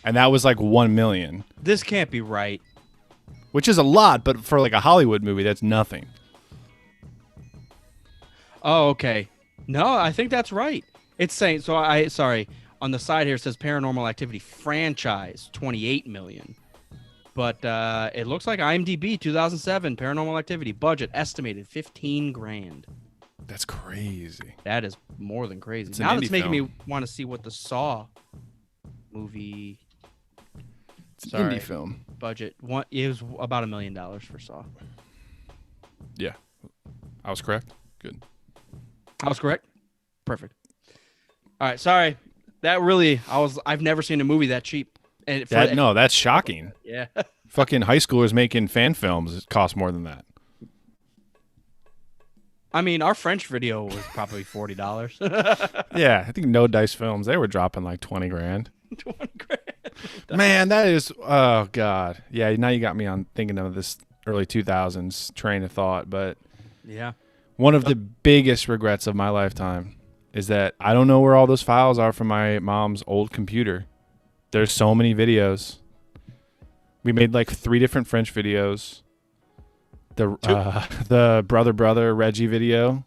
and that was like $1 million, This can't be right. which is a lot, but for like a Hollywood movie, that's nothing. Oh, okay. No, I think that's right. It's saying sorry. On the side here it says Paranormal Activity franchise 28 million. But it looks like IMDb 2007 Paranormal Activity budget estimated 15 grand. That's crazy. That is more than crazy. It's an Now that's indie making me film. want to see what the Saw movie It's an Sorry. indie film. budget. It was about $1 million for Saw. Yeah, I was correct. Good. I was correct. Perfect. All right, sorry. That really, I've never seen a movie that cheap. And That's shocking. yeah. Fucking high schoolers making fan films cost more than that. I mean, our French video was probably $40. Yeah, I think No Dice Films, they were dropping like 20 grand. 20 grand. Man, that is, oh God. Yeah, now you got me on thinking of this early 2000s train of thought. But Yeah. one of the biggest regrets of my lifetime is that I don't know where all those files are from my mom's old computer. There's so many videos. We made like 3 different French videos. The brother Reggie video,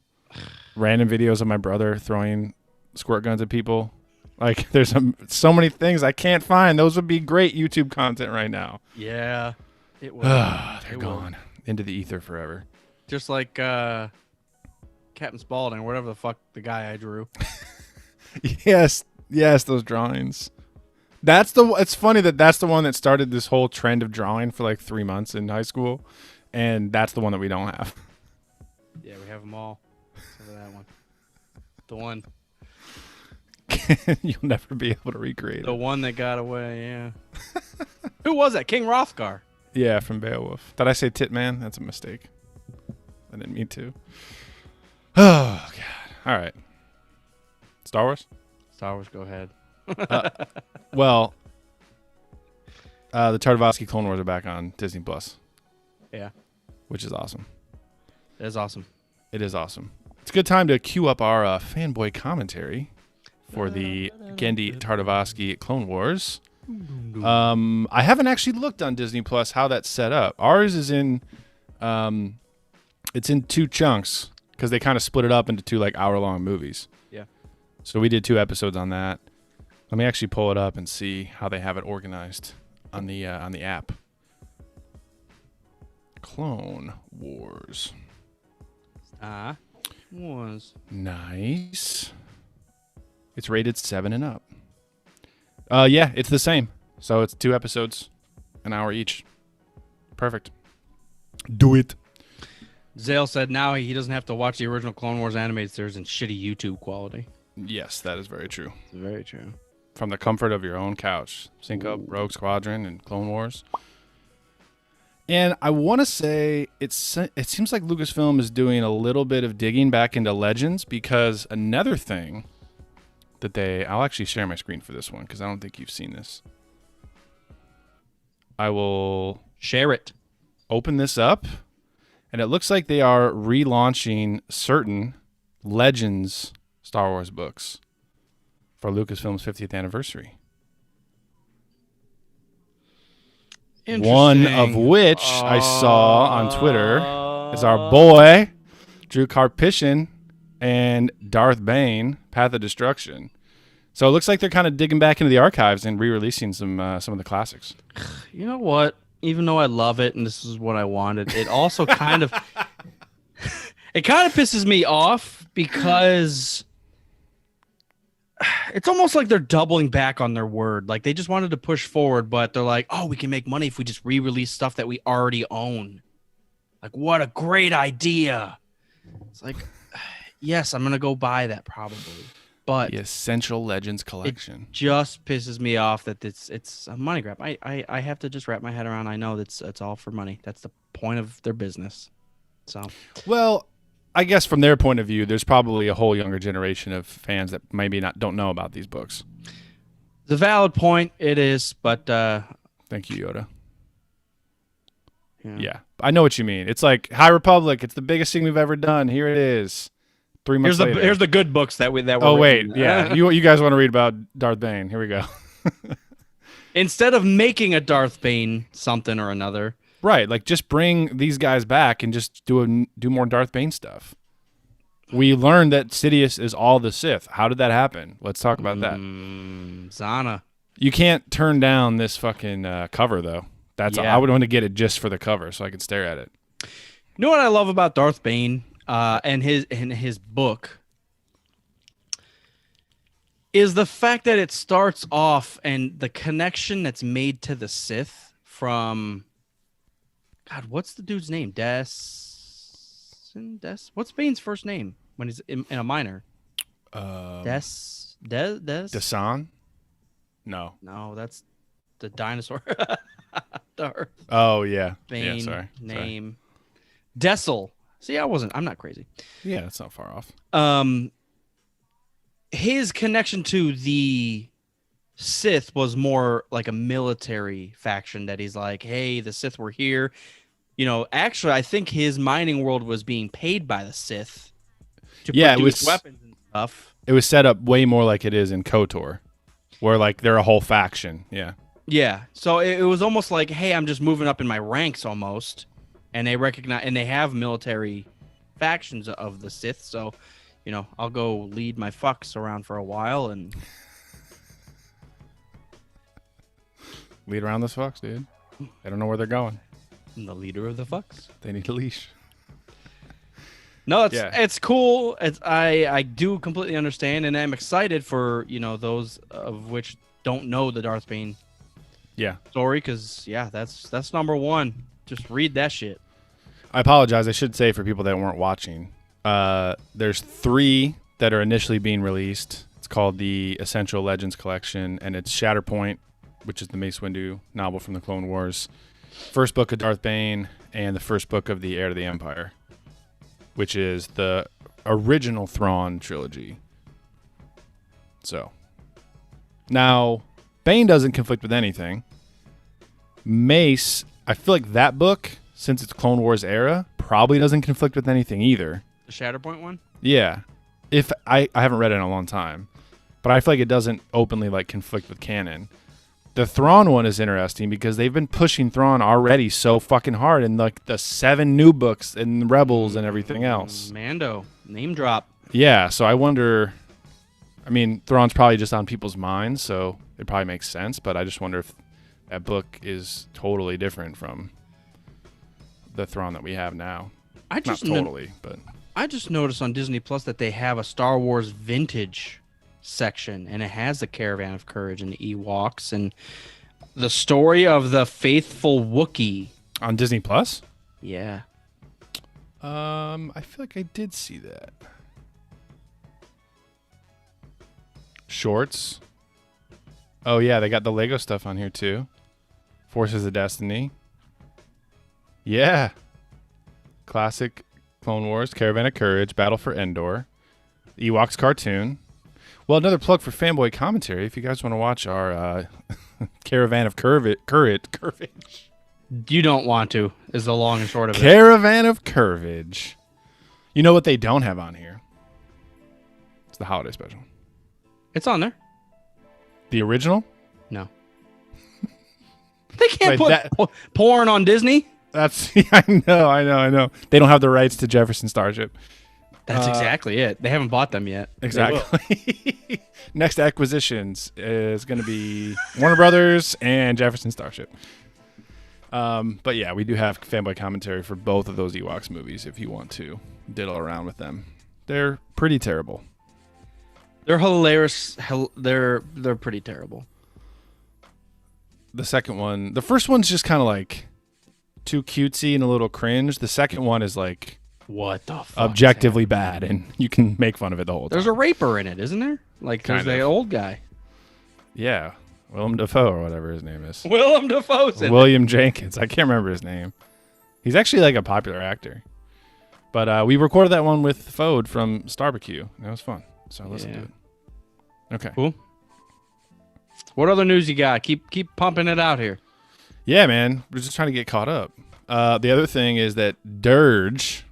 random videos of my brother throwing squirt guns at people. Like there's so many things I can't find. Those would be great YouTube content right now. Yeah. It was. They're It gone into the ether forever. Just like Captain Spaulding, or whatever the fuck the guy I drew. Yes, those drawings. It's funny that's the one that started this whole trend of drawing for like 3 months in high school, and that's the one that we don't have. Yeah, we have them all. Except for that one. The one. You'll never be able to recreate The it. one that got away, yeah. Who was that? King Hrothgar. Yeah, from Beowulf. Did I say Titman? That's a mistake. I didn't mean to. Oh God! All right. Star Wars. Star Wars, go ahead. Well, the Tartakovsky Clone Wars are back on Disney Plus, Yeah, which is awesome. that's awesome. It is awesome. It's a good time to queue up our fanboy commentary for the Gendy Tartakovsky Clone Wars. I haven't actually looked on Disney Plus how that's set up. Ours is in, it's in 2 chunks because they kind of split it up into 2 like hour-long movies. Yeah. So we did 2 episodes on that. Let me actually pull it up and see how they have it organized on the app. Clone Wars. Was. Nice. It's rated 7 and up. Yeah, it's the same. So it's 2 episodes, an hour each. Perfect. Do it. Zale said now he doesn't have to watch the original Clone Wars animated series in shitty YouTube quality. Yes, that is very true. It's very true. From the comfort of your own couch. Sync up Rogue Squadron and Clone Wars. And I want to say it seems like Lucasfilm is doing a little bit of digging back into Legends, because another thing that I'll actually share my screen for this one because I don't think you've seen this. I will Share it. open this up, and it looks like they are relaunching certain Legends Star Wars books for Lucasfilm's 50th anniversary. One of which I saw on Twitter is our boy Drew Karpyshyn and Darth Bane, Path of Destruction. So it looks like they're kind of digging back into the archives and re-releasing some of the classics. You know what? Even though I love it and this is what I wanted, it also kind of pisses me off because it's almost like they're doubling back on their word. Like they just wanted to push forward, but they're like, "Oh, we can make money if we just re-release stuff that we already own." Like, what a great idea. It's like, yes, I'm gonna go buy that probably, but The Essential Legends collection. just pisses me off that it's a money grab. I have to just wrap my head around. I know that's it's all for money. That's the point of their business. So Well, I guess from their point of view, there's probably a whole younger generation of fans that maybe don't know about these books. it's a valid point. It is, but Thank you, Yoda. Yeah, I know what you mean. It's like High Republic. It's the biggest thing we've ever done. Here it is. 3 months later. Here's the good books that we're Oh wait, written. yeah. you guys want to read about Darth Bane? Here we go. Instead of making a Darth Bane something or another, Right, like just bring these guys back and just do more Darth Bane stuff. We learned that Sidious is all the Sith. How did that happen? Let's talk about that. Zana. You can't turn down this fucking cover though. Yeah. I would want to get it just for the cover so I could stare at it. You know what I love about Darth Bane and his book is the fact that it starts off and the connection that's made to the Sith from God, what's the dude's name? Des. What's Bane's first name when he's in a minor? Des. Dasan? No. No, that's the dinosaur. Darth Oh yeah. Bane Yeah, sorry. name. Dessel. See, I'm not crazy. Yeah, that's not far off. His connection to the Sith was more like a military faction that he's like, hey, the Sith were here. You know, actually, I think his mining world was being paid by the Sith to produce weapons and stuff. It was set up way more like it is in KOTOR, where like they're a whole faction. Yeah. Yeah. So it was almost like, hey, I'm just moving up in my ranks almost. And they recognize and they have military factions of the Sith. So, you know, I'll go lead my fucks around for a while and Lead around this fox, dude. They don't know where they're going. I'm the leader of the fucks. They need a leash. No, it's Yeah. it's cool. I do completely understand, and I'm excited for those of which don't know the Darth Bane Yeah. story, because that's number one. Just read that shit. I apologize. I should say for people that weren't watching, there's 3 that are initially being released. It's called the Essential Legends Collection, and it's Shatterpoint, which is the Mace Windu novel from the Clone Wars, first book of Darth Bane, and the first book of the Heir to the Empire, which is the original Thrawn trilogy. So, now, Bane doesn't conflict with anything. Mace, I feel like that book, since it's Clone Wars era, probably doesn't conflict with anything either. The Shatterpoint one. Yeah. If I haven't read it in a long time, but I feel like it doesn't openly like conflict with canon. The Thrawn one is interesting because they've been pushing Thrawn already so fucking hard in like the 7 new books and Rebels and everything else. Mando name drop. Yeah, so I wonder. I mean, Thrawn's probably just on people's minds, so it probably makes sense. But I just wonder if that book is totally different from the Thrawn that we have now. I just Not totally, but I just noticed on Disney Plus that they have a Star Wars vintage section, and it has the Caravan of Courage and the Ewoks and the story of the faithful Wookiee. on Disney Plus. Yeah. I feel like I did see that. Shorts. Oh yeah, they got the Lego stuff on here too. Forces of Destiny. Yeah. Classic Clone Wars, Caravan of Courage, Battle for Endor, Ewoks cartoon. Well, another plug for Fanboy Commentary. If you guys want to watch our Caravan of Courage. You don't want to, is the long and short of it. Caravan of Courage. You know what they don't have on here? It's the holiday special. It's on there. The original? No. They can't Like put porn on Disney. That's I know. They don't have the rights to Jefferson Starship. That's exactly it. They haven't bought them yet. Exactly. Next acquisitions is going to be Warner Brothers and Jefferson Starship. But yeah, we do have Fanboy Commentary for both of those Ewoks movies if you want to diddle around with them. They're pretty terrible. They're hilarious. They're pretty terrible. The second one, the first one's just kind of like too cutesy and a little cringe. The second one is like What the fuck? objectively bad, and you can make fun of it the whole time. There's a raper in it, isn't there? Like, there's Kind the of. old guy. Yeah, Willem Dafoe or whatever his name is. Willem Dafoe's in it. William Jenkins. I can't remember his name. He's actually like a popular actor. But we recorded that one with Fode from Starbecue. That was fun. So I listened to it. Okay. Cool. What other news you got? Keep pumping it out here. Yeah, man. We're just trying to get caught up. The other thing is that Dirge,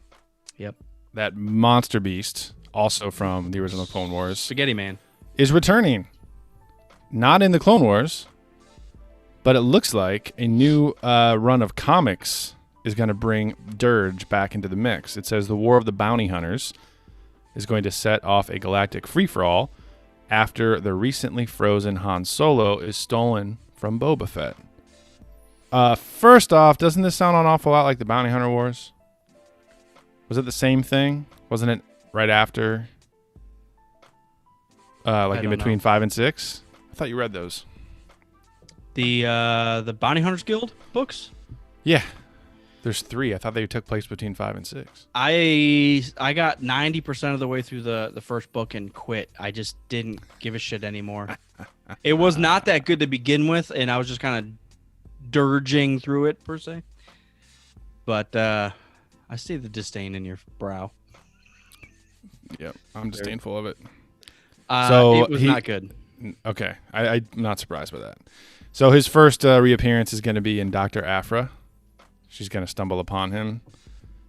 Yep. that monster beast, also from the original Clone Wars, Spaghetti Man. is returning. Not in the Clone Wars, but it looks like a new run of comics is going to bring Dirge back into the mix. It says the War of the Bounty Hunters is going to set off a galactic free-for-all after the recently frozen Han Solo is stolen from Boba Fett. First off, doesn't this sound an awful lot like the Bounty Hunter Wars? Was it the same thing? Wasn't it right after? Like in don't between know. 5 and 6? I thought you read those. The Bounty Hunters Guild books? Yeah. There's 3. I thought they took place between 5 and 6. I got 90% of the way through the first book and quit. I just didn't give a shit anymore. It was not that good to begin with, and I was just kind of dirging through it per se. But I see the disdain in your brow. Yep. I'm disdainful of it. So it was not good. Okay. I'm not surprised by that. So his first reappearance is going to be in Dr. Aphra. She's going to stumble upon him.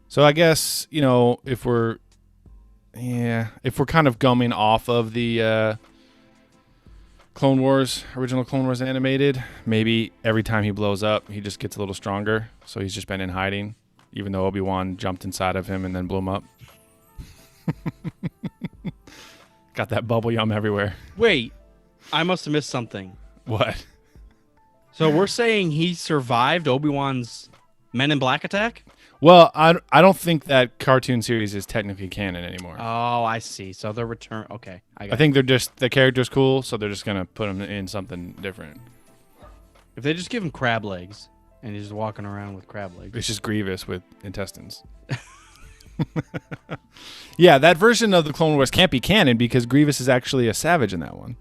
So I guess, if we're kind of going off of the Clone Wars, original Clone Wars animated, maybe every time he blows up, he just gets a little stronger. So he's just been in hiding, even though Obi-Wan jumped inside of him and then blew him up. Got that bubble yum everywhere. Wait, I must have missed something. What? So we're saying he survived Obi-Wan's Men in Black attack? Well, I don't think that cartoon series is technically canon anymore. Oh, I see. So the return. Okay, I think they're just the character's cool, so they're just gonna put him in something different. If they just give him crab legs and he's just walking around with crab legs. It's just Grievous with intestines. Yeah, that version of the Clone Wars can't be canon because Grievous is actually a savage in that one.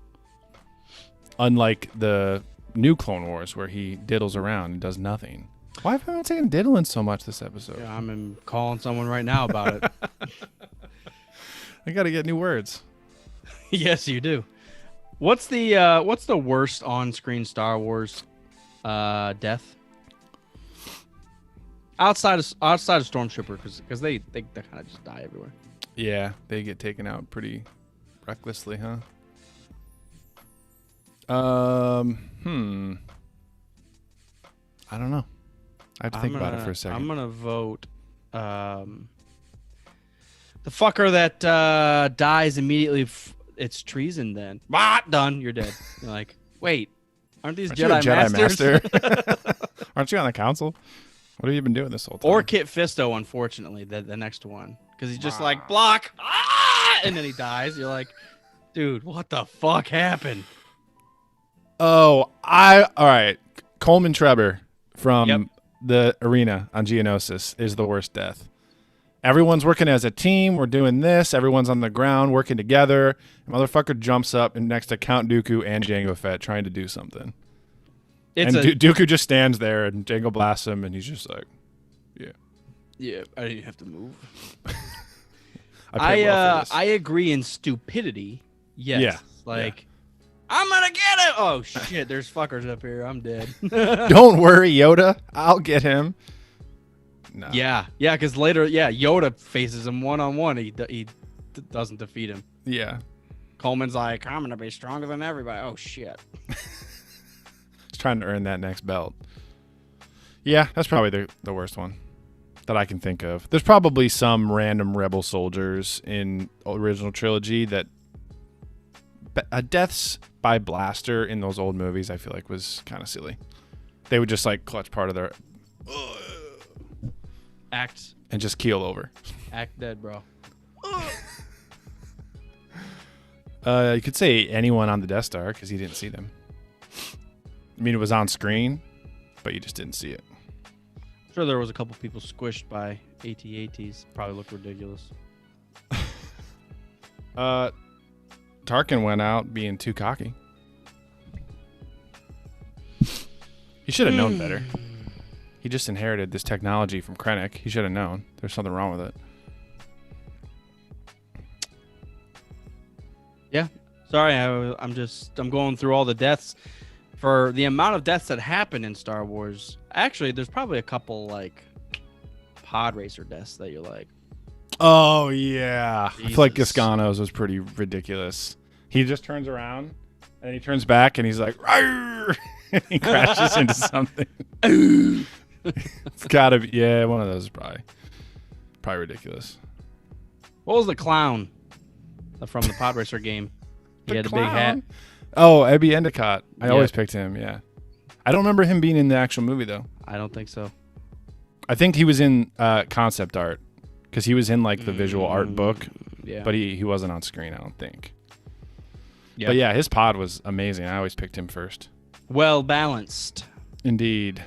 Unlike the new Clone Wars where he diddles around and does nothing. Why have I been saying diddling so much this episode? Yeah, I'm calling someone right now about it. I gotta get new words. Yes, you do. What's the worst on-screen Star Wars death? Outside of Stormtrooper, because they kind of just die everywhere. Yeah, they get taken out pretty recklessly, huh? I don't know. I have to think about it for a second. I'm gonna vote the fucker that dies immediately. It's treason. Then done. You're dead. You're like, wait, aren't these Aren't you a Jedi Masters? Master? Aren't you on the council? What have you been doing this whole time? Or Kit Fisto, unfortunately, the next one, because he's just like block, and then he dies. You're like, dude, what the fuck happened? Oh, all right. Coleman Trebor from Yep. the arena on Geonosis is the worst death. Everyone's working as a team. We're doing this. Everyone's on the ground working together. The motherfucker jumps up and next to Count Dooku and Jango Fett trying to do something. Dooku just stands there and Jango blasts him and he's just like, yeah, I didn't have to move. I paid well for this. I agree in stupidity. Yes. Yeah, Like, I'm gonna get it. Oh shit, there's fuckers up here. I'm dead. Don't worry, Yoda. I'll get him. No. Yeah, because later, Yoda faces him one-on-one. He doesn't defeat him. Yeah. Coleman's like, I'm gonna be stronger than everybody. Oh shit. He's trying to earn that next belt. Yeah, that's probably the worst one that I can think of. There's probably some random rebel soldiers in original trilogy that deaths by blaster in those old movies I feel like was kind of silly. They would just like clutch part of their Act and just keel over. dead, bro. You could say anyone on the Death Star because you didn't see them. I mean, it was on screen, but you just didn't see it. Sure, there was a couple people squished by AT-ATs. Probably looked ridiculous. Tarkin went out being too cocky. He should have known better. He just inherited this technology from Krennic. He should have known. There's something wrong with it. Yeah. Sorry, I'm going through all the deaths. For the amount of deaths that happen in Star Wars, actually, there's probably a couple like pod racer deaths that you're like, Oh, yeah. I feel like Jesus. Gascano's was pretty ridiculous. He just turns around, and he turns back, and he's like, "Rawr!" He crashes into something. It's got to be, yeah, one of those is probably ridiculous. what was the clown from the pod racer game? He had a big hat. Oh, Ebby Endicott. I Yeah. always picked him, yeah. I don't remember him being in the actual movie, though. I don't think so. I think he was in concept art, because he was in, like, the visual art book, Yeah. but he wasn't on screen, I don't think. Yeah. But yeah, his pod was amazing. I always picked him first. Well balanced. Indeed.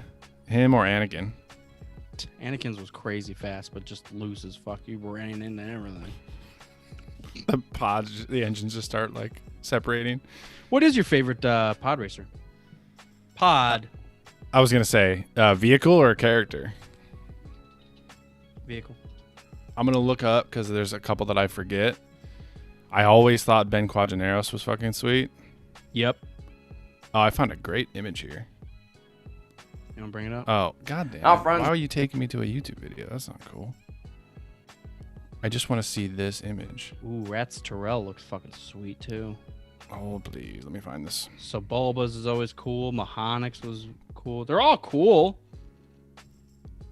Him or Anakin. Anakin's was crazy fast, but just loose as fuck. You ran into everything. The pods, the engines just start, like, separating. What is your favorite pod racer? Pod I was going to say, vehicle or character? vehicle. I'm going to look up because there's a couple that I forget. I always thought Ben Quadraneros was fucking sweet. Yep. Oh, I found a great image here. You want to bring it up? Oh, goddamn. Out front. Why are you taking me to a YouTube video? That's not cool. I just want to see this image. Ooh, Rats Terrell looks fucking sweet too. Oh, please. Let me find this. So Bulba's is always cool. Mahonix was cool. They're all cool.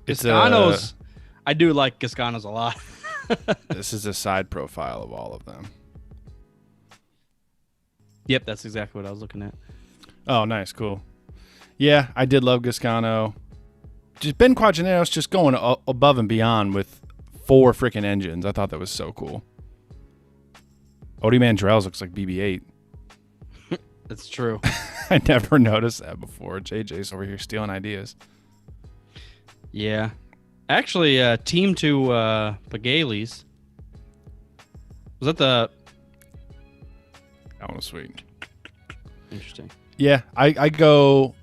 It's Gascano's. I do like Gascano's a lot. This is a side profile of all of them. Yep, that's exactly what I was looking at. Oh, nice. Cool. Yeah, I did love Gascano. Just Ben Quadraneros just going above and beyond with 4 freaking engines. I thought that was so cool. Odie Mandrell's looks like BB-8. That's true. I never noticed that before. JJ's over here stealing ideas. Yeah. Actually, Team 2 Pagales. Was that the... That one was sweet. Interesting. Yeah, I go...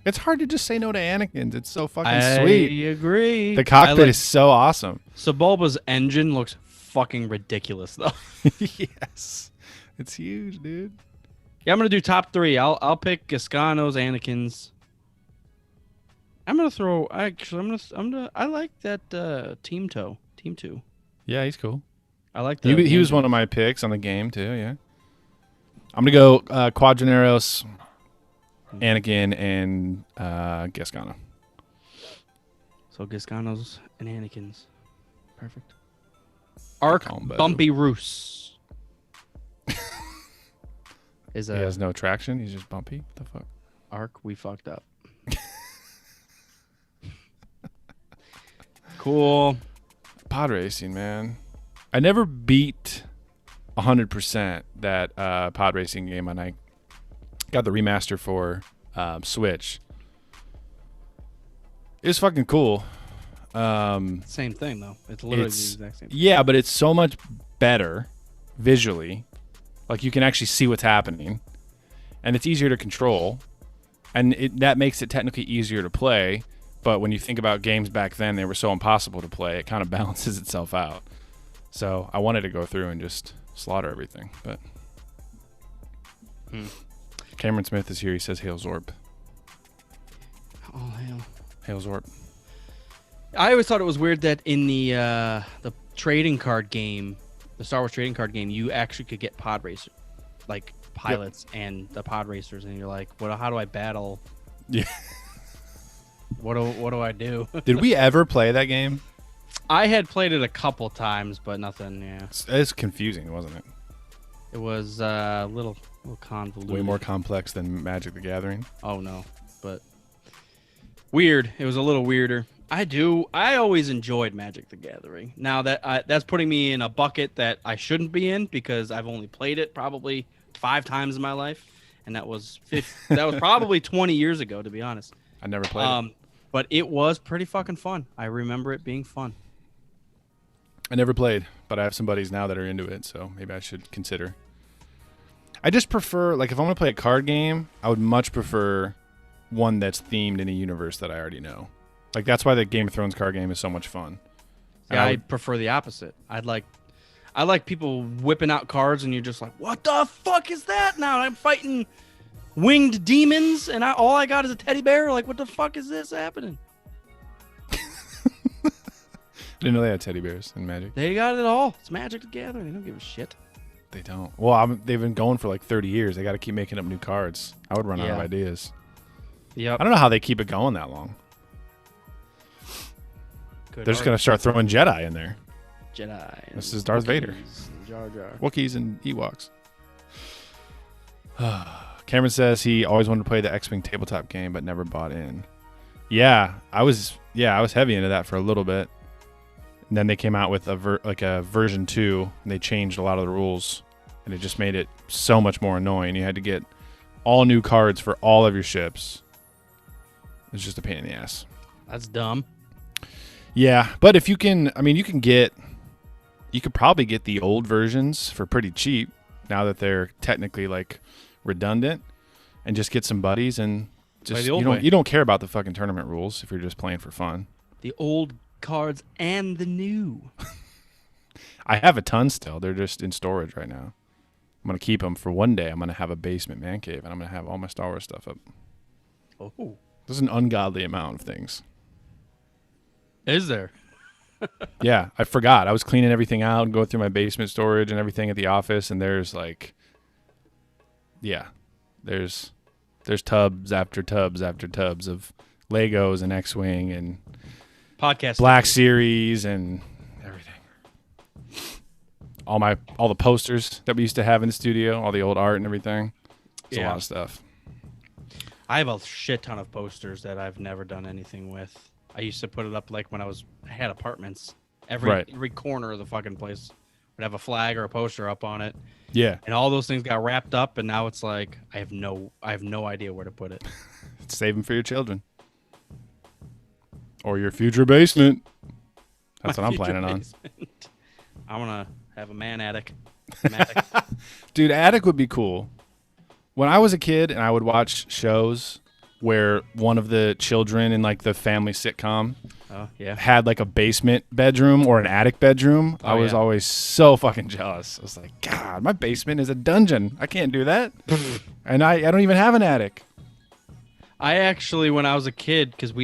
It's hard to just say no to Anakin's. It's so fucking sweet. I agree. The cockpit is so awesome. So Bulba's engine looks fucking ridiculous, though. Yes. It's huge, dude. Yeah, I'm gonna do top 3. I'll pick Gascano's, Anakin's. I'm gonna throw. Actually, I like that Team 2. Team 2. Yeah, he's cool. I like that. He was one of my picks on the game, too, yeah. I'm going to go Quadraneros, Anakin, and Gascano. So Gascano's and Anakin's. Perfect. Arc Combo. Bumpy Roos. Is He a has no traction. He's just bumpy. What the fuck? Arc we fucked up. Cool. Pod racing, man. I never beat 100% that pod racing game, and I got the remaster for Switch. It was fucking cool. Same thing though. It's literally the exact same. Yeah, but it's so much better visually. Like you can actually see what's happening, and it's easier to control, and that makes it technically easier to play. But when you think about games back then, they were so impossible to play. It kind of balances itself out. So I wanted to go through and just slaughter everything, but Cameron Smith is here. He says, "Hail Zorp." Oh hell. Hail Zorp. I always thought it was weird that in the trading card game, the Star Wars trading card game, you actually could get pod racer, like pilots and the pod racers, and you're like, "What? How do I battle? Yeah. What do I do?" Did we ever play that game? I had played it a couple times, but nothing. Yeah, It's confusing, wasn't it? it was a little convoluted. Way more complex than Magic the Gathering. Oh no, but weird. It was a little weirder. I always enjoyed Magic the Gathering. Now that's putting me in a bucket that I shouldn't be in because I've only played it probably 5 times in my life, and that was probably 20 years ago, to be honest. I never played it. But it was pretty fucking fun. I remember it being fun. I never played, but I have some buddies now that are into it, so maybe I should consider. I just prefer, like, if I'm going to play a card game, I would much prefer one that's themed in a universe that I already know. Like, that's why the Game of Thrones card game is so much fun. And Yeah, I prefer the opposite. I like people whipping out cards and you're just like, what the fuck is that now? I'm fighting winged demons and all I got is a teddy bear? Like, what the fuck is this happening? I didn't know they had teddy bears in Magic. They got it all. It's Magic the Gathering. They don't give a shit. They don't. Well, they've been going for like 30 years. They got to keep making up new cards. I would run out of ideas. Yep. I don't know how they keep it going that long. Good They're just going to start throwing Jedi in there. Jedi. This is Darth Vader. Jar Jar. Wookiees and Ewoks. Cameron says he always wanted to play the X-Wing tabletop game but never bought in. Yeah, I was heavy into that for a little bit. And then they came out with a version 2 and they changed a lot of the rules and it just made it so much more annoying. You had to get all new cards for all of your ships. It's just a pain in the ass. That's dumb. Yeah, but if you can, I mean, you could probably get the old versions for pretty cheap now that they're technically like redundant, and just get some buddies and just you don't care about the fucking tournament rules if you're just playing for fun. The old cards and the new. I have a ton still. They're just in storage right now. I'm gonna keep them for one day. I'm gonna have a basement man cave, and I'm gonna have all my Star Wars stuff up. Oh, There's an ungodly amount of things. is there? Yeah, I forgot. I was cleaning everything out and going through my basement storage and everything at the office, and there's tubs after tubs after tubs of Legos and X-Wing and Podcast Black Series and everything. All the posters that we used to have in the studio, all the old art and everything. It's a lot of stuff. I have a shit ton of posters that I've never done anything with. I used to put it up like when I had apartments. Every corner of the fucking place would have a flag or a poster up on it. Yeah. And all those things got wrapped up, and now it's like I have no idea where to put it. Save them for your children. Or your future basement. That's what I'm planning on. I'm gonna have a man attic. Dude, attic would be cool. When I was a kid and I would watch shows where one of the children in like the family sitcom had like a basement bedroom or an attic bedroom, I was always so fucking jealous. I was like, God, my basement is a dungeon. I can't do that. And I don't even have an attic. I actually, when I was a kid, because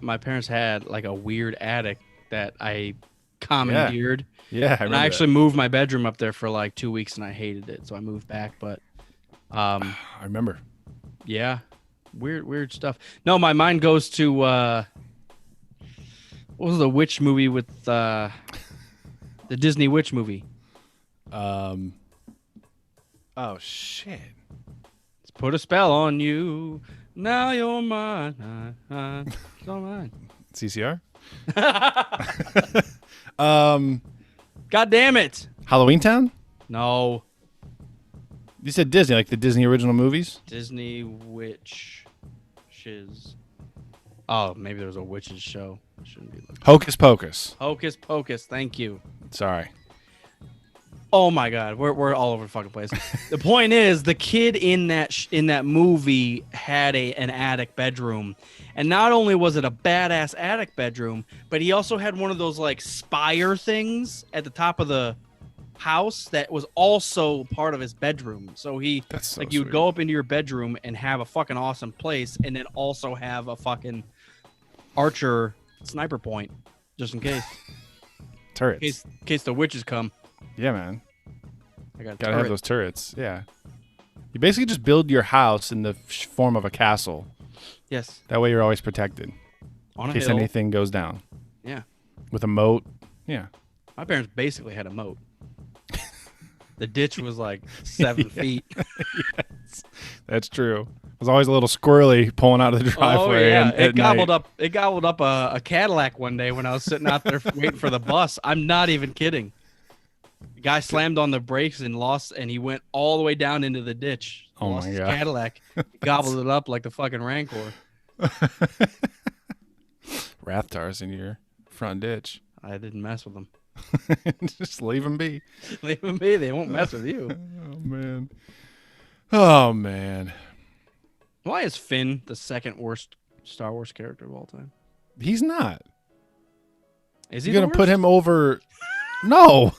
my parents had like a weird attic that I commandeered. Yeah, I actually moved my bedroom up there for like 2 weeks and I hated it, so I moved back. But I remember. Yeah, weird stuff. No, my mind goes to what was the witch movie with the Disney witch movie? Oh shit! Let's put a spell on you. Now you're mine. So mine. CCR. God damn it! Halloween Town? No. You said Disney, like the Disney original movies? Disney witch shiz. Oh, maybe there was a witch's show. I shouldn't be looking. Hocus Pocus. Hocus Pocus. Thank you. Sorry. Oh my God, we're all over the fucking place. The point is, the kid in that movie had an attic bedroom, and not only was it a badass attic bedroom, but he also had one of those like spire things at the top of the house that was also part of his bedroom. So you would go up into your bedroom and have a fucking awesome place, and then also have a fucking archer sniper point just in case. Turrets. In case the witches come. Yeah, man. I gotta have those turrets. Yeah. You basically just build your house in the form of a castle. Yes. That way you're always protected. On a in case hill. anything goes down. Yeah. With a moat. Yeah. My parents basically had a moat. The ditch was like 7 feet. Yes, that's true. It was always a little squirrely pulling out of the driveway. Oh yeah, and, it gobbled up a Cadillac one day when I was sitting out there waiting for the bus. I'm not even kidding. The guy slammed on the brakes and he went all the way down into the ditch. Oh lost my his God. Cadillac, gobbled it up like the fucking Rancor. Rathtar's in your front ditch. I didn't mess with them. Just leave him be. Leave them be. They won't mess with you. Oh man. Oh man. Why is Finn the second worst Star Wars character of all time? He's not. Is he You're the gonna put worst? him over? No.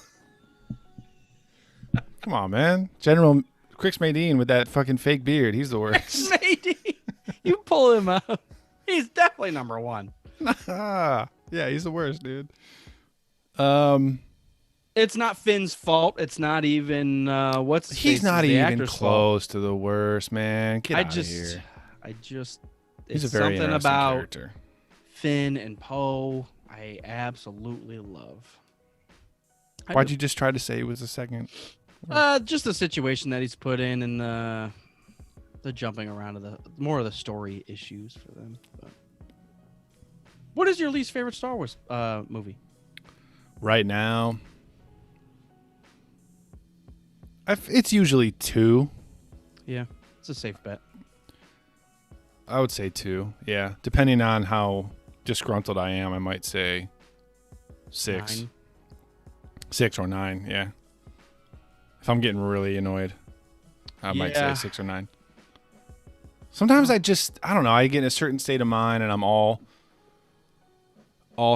Come on, man. General Crix Madine with that fucking fake beard. He's the worst. Matey, you pull him out. He's definitely number one. Yeah, he's the worst, dude. It's not Finn's fault. It's not even what's his He's face? not It's the even actor's close to the worst, man. Get out of here. I just He's a it's very something interesting about character. Finn and Poe I absolutely love. Why'd you just try to say he was the second? Just the situation that he's put in and the jumping around of the more of the story issues for them. But. What is your least favorite Star Wars movie? Right now, it's usually 2. Yeah, it's a safe bet. I would say 2. Yeah, depending on how disgruntled I am, I might say 6. 9. 6 or 9. Yeah. If I'm getting really annoyed, I might say 6 or 9. Sometimes I don't know. I get in a certain state of mind, and I'm all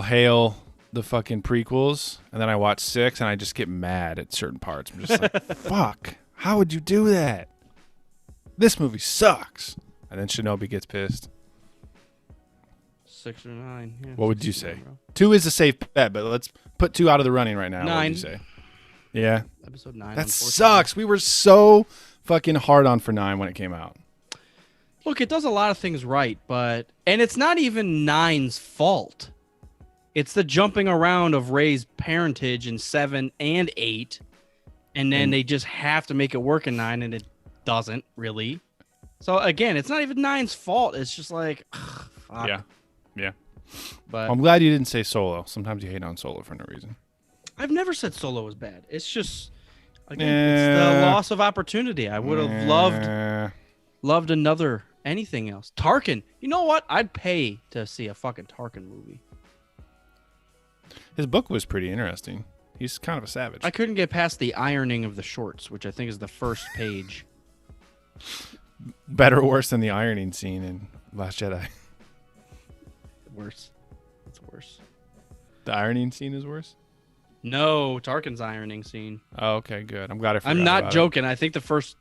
hail the fucking prequels, and then I watch 6, and I just get mad at certain parts. I'm just like, fuck, how would you do that? This movie sucks. And then Shinobi gets pissed. 6 or 9. Yeah, What would 6 you or say? 9, bro. 2 is a safe bet, but let's put 2 out of the running right now. What 9. would you say? Yeah. Episode 9. That unfortunately. sucks. We were so fucking hard on for 9 when it came out. Look, it does a lot of things right, and it's not even 9's fault. It's the jumping around of Rey's parentage in 7 and 8, and then they just have to make it work in 9, and it doesn't really. So again, it's not even 9's fault. It's just like, ugh, fuck. Yeah. Yeah. But I'm glad you didn't say Solo. Sometimes you hate on Solo for no reason. I've never said Solo was bad. It's just, again, it's the loss of opportunity. I would have loved anything else. Tarkin. You know what? I'd pay to see a fucking Tarkin movie. His book was pretty interesting. He's kind of a savage. I couldn't get past the ironing of the shorts, which I think is the first page. Better or worse than the ironing scene in Last Jedi? Worse. It's worse. The ironing scene is worse? No, Tarkin's ironing scene. Oh, okay, good. I'm glad I forgot I'm not about joking. I think the first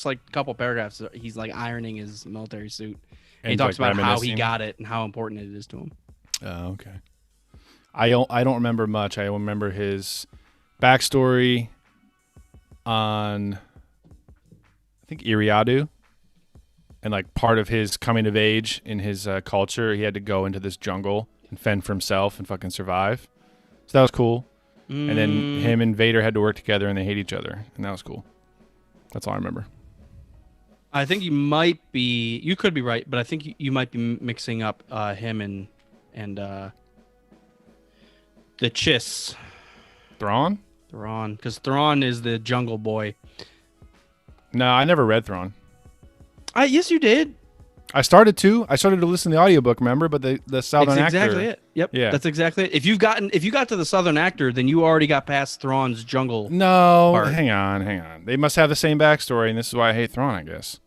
like couple paragraphs, he's like ironing his military suit. And he talks like, about how he reminiscing. got it and how important it is to him. Oh, okay. I don't remember much. I remember his backstory on, I think, Iriadu. And like part of his coming of age in his culture, he had to go into this jungle and fend for himself and fucking survive. So that was cool. And then him and Vader had to work together, and they hate each other, and that was cool. That's all I remember. I think you could be right, but I think you might be mixing up him and the Chiss. Thrawn? Thrawn, because Thrawn is the jungle boy. No, I never read Thrawn. Yes, you did. I started to listen to the audiobook, remember? But the Southern That's exactly actor. it. Yep. Yeah. That's exactly it. If you got to the Southern actor, then you already got past Thrawn's jungle. No, part. hang on. They must have the same backstory, and this is why I hate Thrawn, I guess.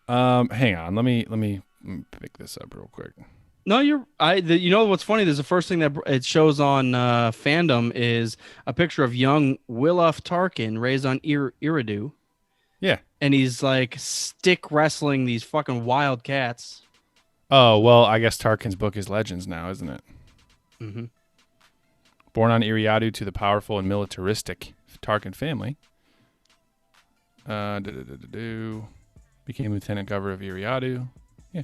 Hang on. Let me pick this up real quick. No, you know what's funny? There's the first thing that it shows on fandom is a picture of young Willof Tarkin raised on Iridu. Yeah. And he's like stick wrestling these fucking wild cats. Oh, well, I guess Tarkin's book is Legends now, isn't it? Mm-hmm. Born on Iriadu to the powerful and militaristic Tarkin family. Became lieutenant governor of Iriadu. Yeah.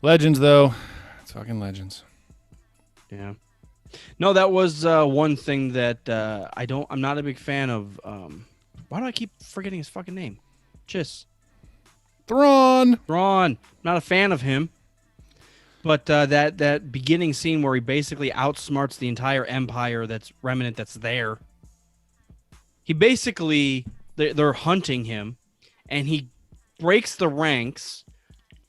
Legends, though. It's fucking Legends. Yeah. No, that was one thing that I'm not a big fan of. Why do I keep forgetting his fucking name? Chiss. Thrawn. Not a fan of him. But that beginning scene where he basically outsmarts the entire empire that's remnant that's there. He basically they're hunting him, and he breaks the ranks,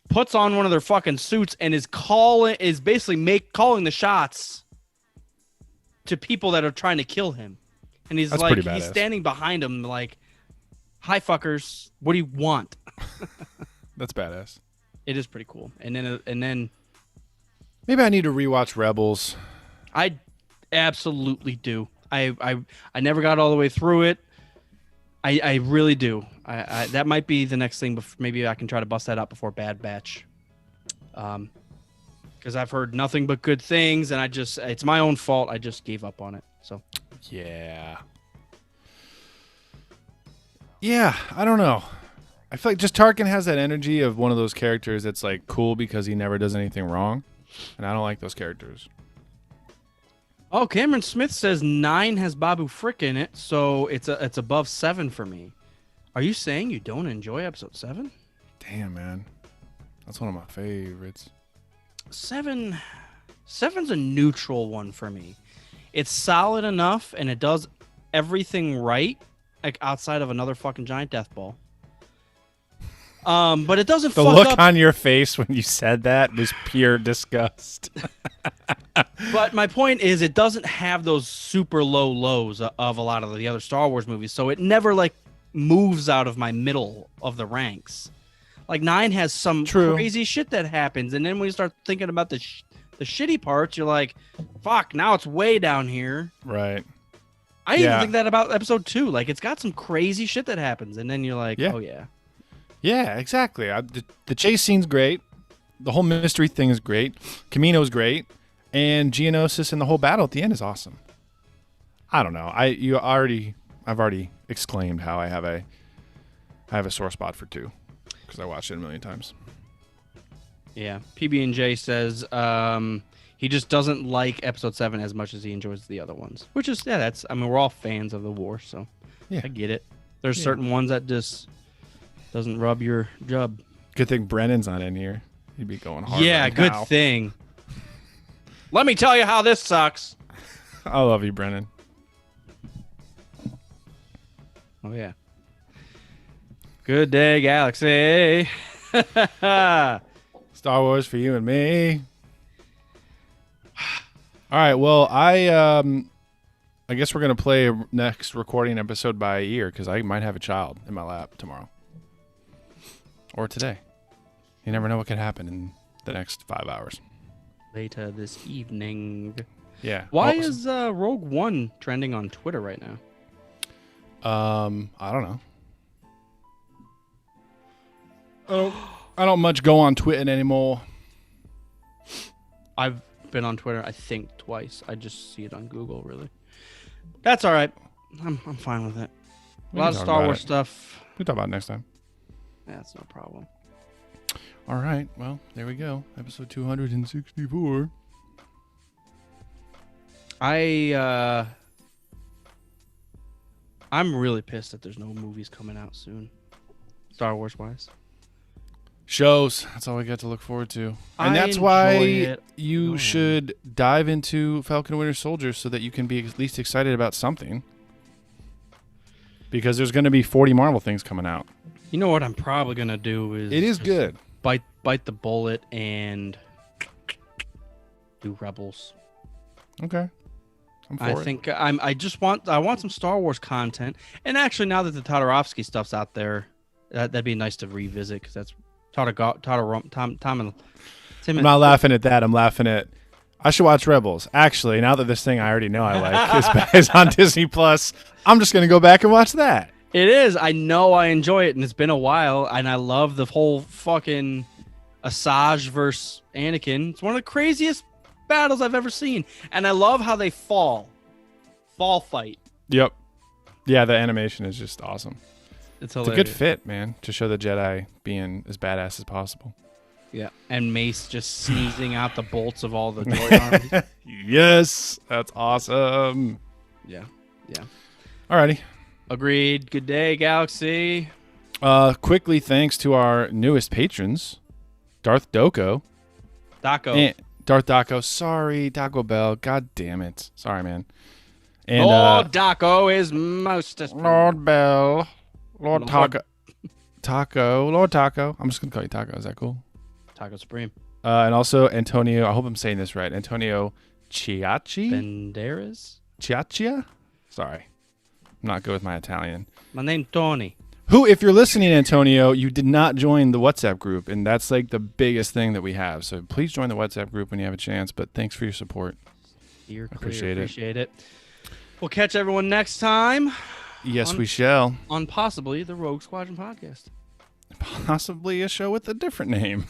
puts on one of their fucking suits, and is basically calling the shots to people that are trying to kill him. And he's That's like, pretty he's badass. standing behind him like, "Hi fuckers, what do you want?" That's badass. It is pretty cool. And then Maybe I need to rewatch Rebels. I absolutely do. I never got all the way through it. I really do. I that might be the next thing. Maybe I can try to bust that out before Bad Batch. Because I've heard nothing but good things, and it's my own fault. I just gave up on it. So Yeah. Yeah, I don't know. I feel like just Tarkin has that energy of one of those characters that's like cool because he never does anything wrong. And I don't like those characters. oh, Cameron Smith says 9 has Babu Frick in it, so it's above 7 for me. Are you saying you don't enjoy episode 7? Damn, man. That's one of my favorites. 7's a neutral one for me. It's solid enough, and it does everything right, like outside of another fucking giant death ball. But it doesn't The fuck look up. on your face when you said that was pure disgust. But my point is, it doesn't have those super low lows of a lot of the other Star Wars movies, so it never like moves out of my middle of the ranks. Like 9 has some True. crazy shit that happens, and then when you start thinking about the shitty parts, you're like, "Fuck!" Now it's way down here. Right. I even Yeah. think that about episode 2. Like it's got some crazy shit that happens, and then you're like, Yeah. "Oh yeah." Yeah, exactly. The chase scene's great. The whole mystery thing is great. Kamino's great. And Geonosis and the whole battle at the end is awesome. I don't know. I've already exclaimed how I have a sore spot for 2 because I watched it a million times. Yeah. PB&J says he just doesn't like episode 7 as much as he enjoys the other ones. Which is we're all fans of the war, so Yeah. I get it. There's Yeah. certain ones that just doesn't rub your jub. Good thing Brennan's not in here. He'd be going hard. Yeah, right good now. thing. Let me tell you how this sucks. I love you, Brennan. Oh yeah. Good day, Galaxy. Star Wars for you and me. All right. Well, I guess we're gonna play next recording episode by ear because I might have a child in my lap tomorrow or today. You never know what could happen in the next 5 hours. Later this evening. Yeah. Why Oh, is Rogue One trending on Twitter right now? I don't know. I don't much go on Twitter anymore. I've been on Twitter, I think, twice. I just see it on Google, really. That's all right. I'm fine with it. A We lot can of talk Star about Wars it. stuff. We'll talk about it next time. That's no problem. All right. Well, there we go. Episode 264. I'm really pissed that there's no movies coming out soon, Star Wars wise. Shows. That's all we got to look forward to. And I that's why enjoy it. you Oh. should dive into Falcon and Winter Soldier so that you can be at least excited about something. Because there's going to be 40 Marvel things coming out. You know what I'm probably gonna do is It is just good. bite the bullet and do Rebels. Okay. I'm for I it. think I want some Star Wars content. And actually, now that the Todorowsky stuff's out there, that'd be nice to revisit because that's Tom and Tim. I'm not laughing at that. I'm laughing at I should watch Rebels. Actually, now that this thing I already know I like is on Disney Plus, I'm just going to go back and watch that. It is. I know I enjoy it, and it's been a while, and I love the whole fucking Asajj versus Anakin. It's one of the craziest battles I've ever seen, and I love how they fall fight. Yep. Yeah, the animation is just awesome. It's It's a hilarious. good fit, man, to show the Jedi being as badass as possible. Yeah, and Mace just sneezing out the bolts of all the droid armies. Yes, that's awesome. Yeah. Alrighty. Agreed. Good day, Galaxy. Quickly, thanks to our newest patrons, Darth Doko. Daco. And Darth Daco. Sorry, Taco Bell. God damn it. Sorry, man. And Lord Daco is most Lord Bell. Lord Taco. Lord Taco. I'm just going to call you Taco. Is that cool? Taco Supreme. And also Antonio, I hope I'm saying this right. Antonio Chiacci? Banderas. Chiaccia? Sorry. I'm not good with my Italian. My name Tony. Who, if you're listening, Antonio, you did not join the WhatsApp group, and that's like the biggest thing that we have. So please join the WhatsApp group when you have a chance, but thanks for your support. You're clear. Appreciate it. We'll catch everyone next time Yes, we shall. on possibly the Rogue Squadron podcast. Possibly a show with a different name.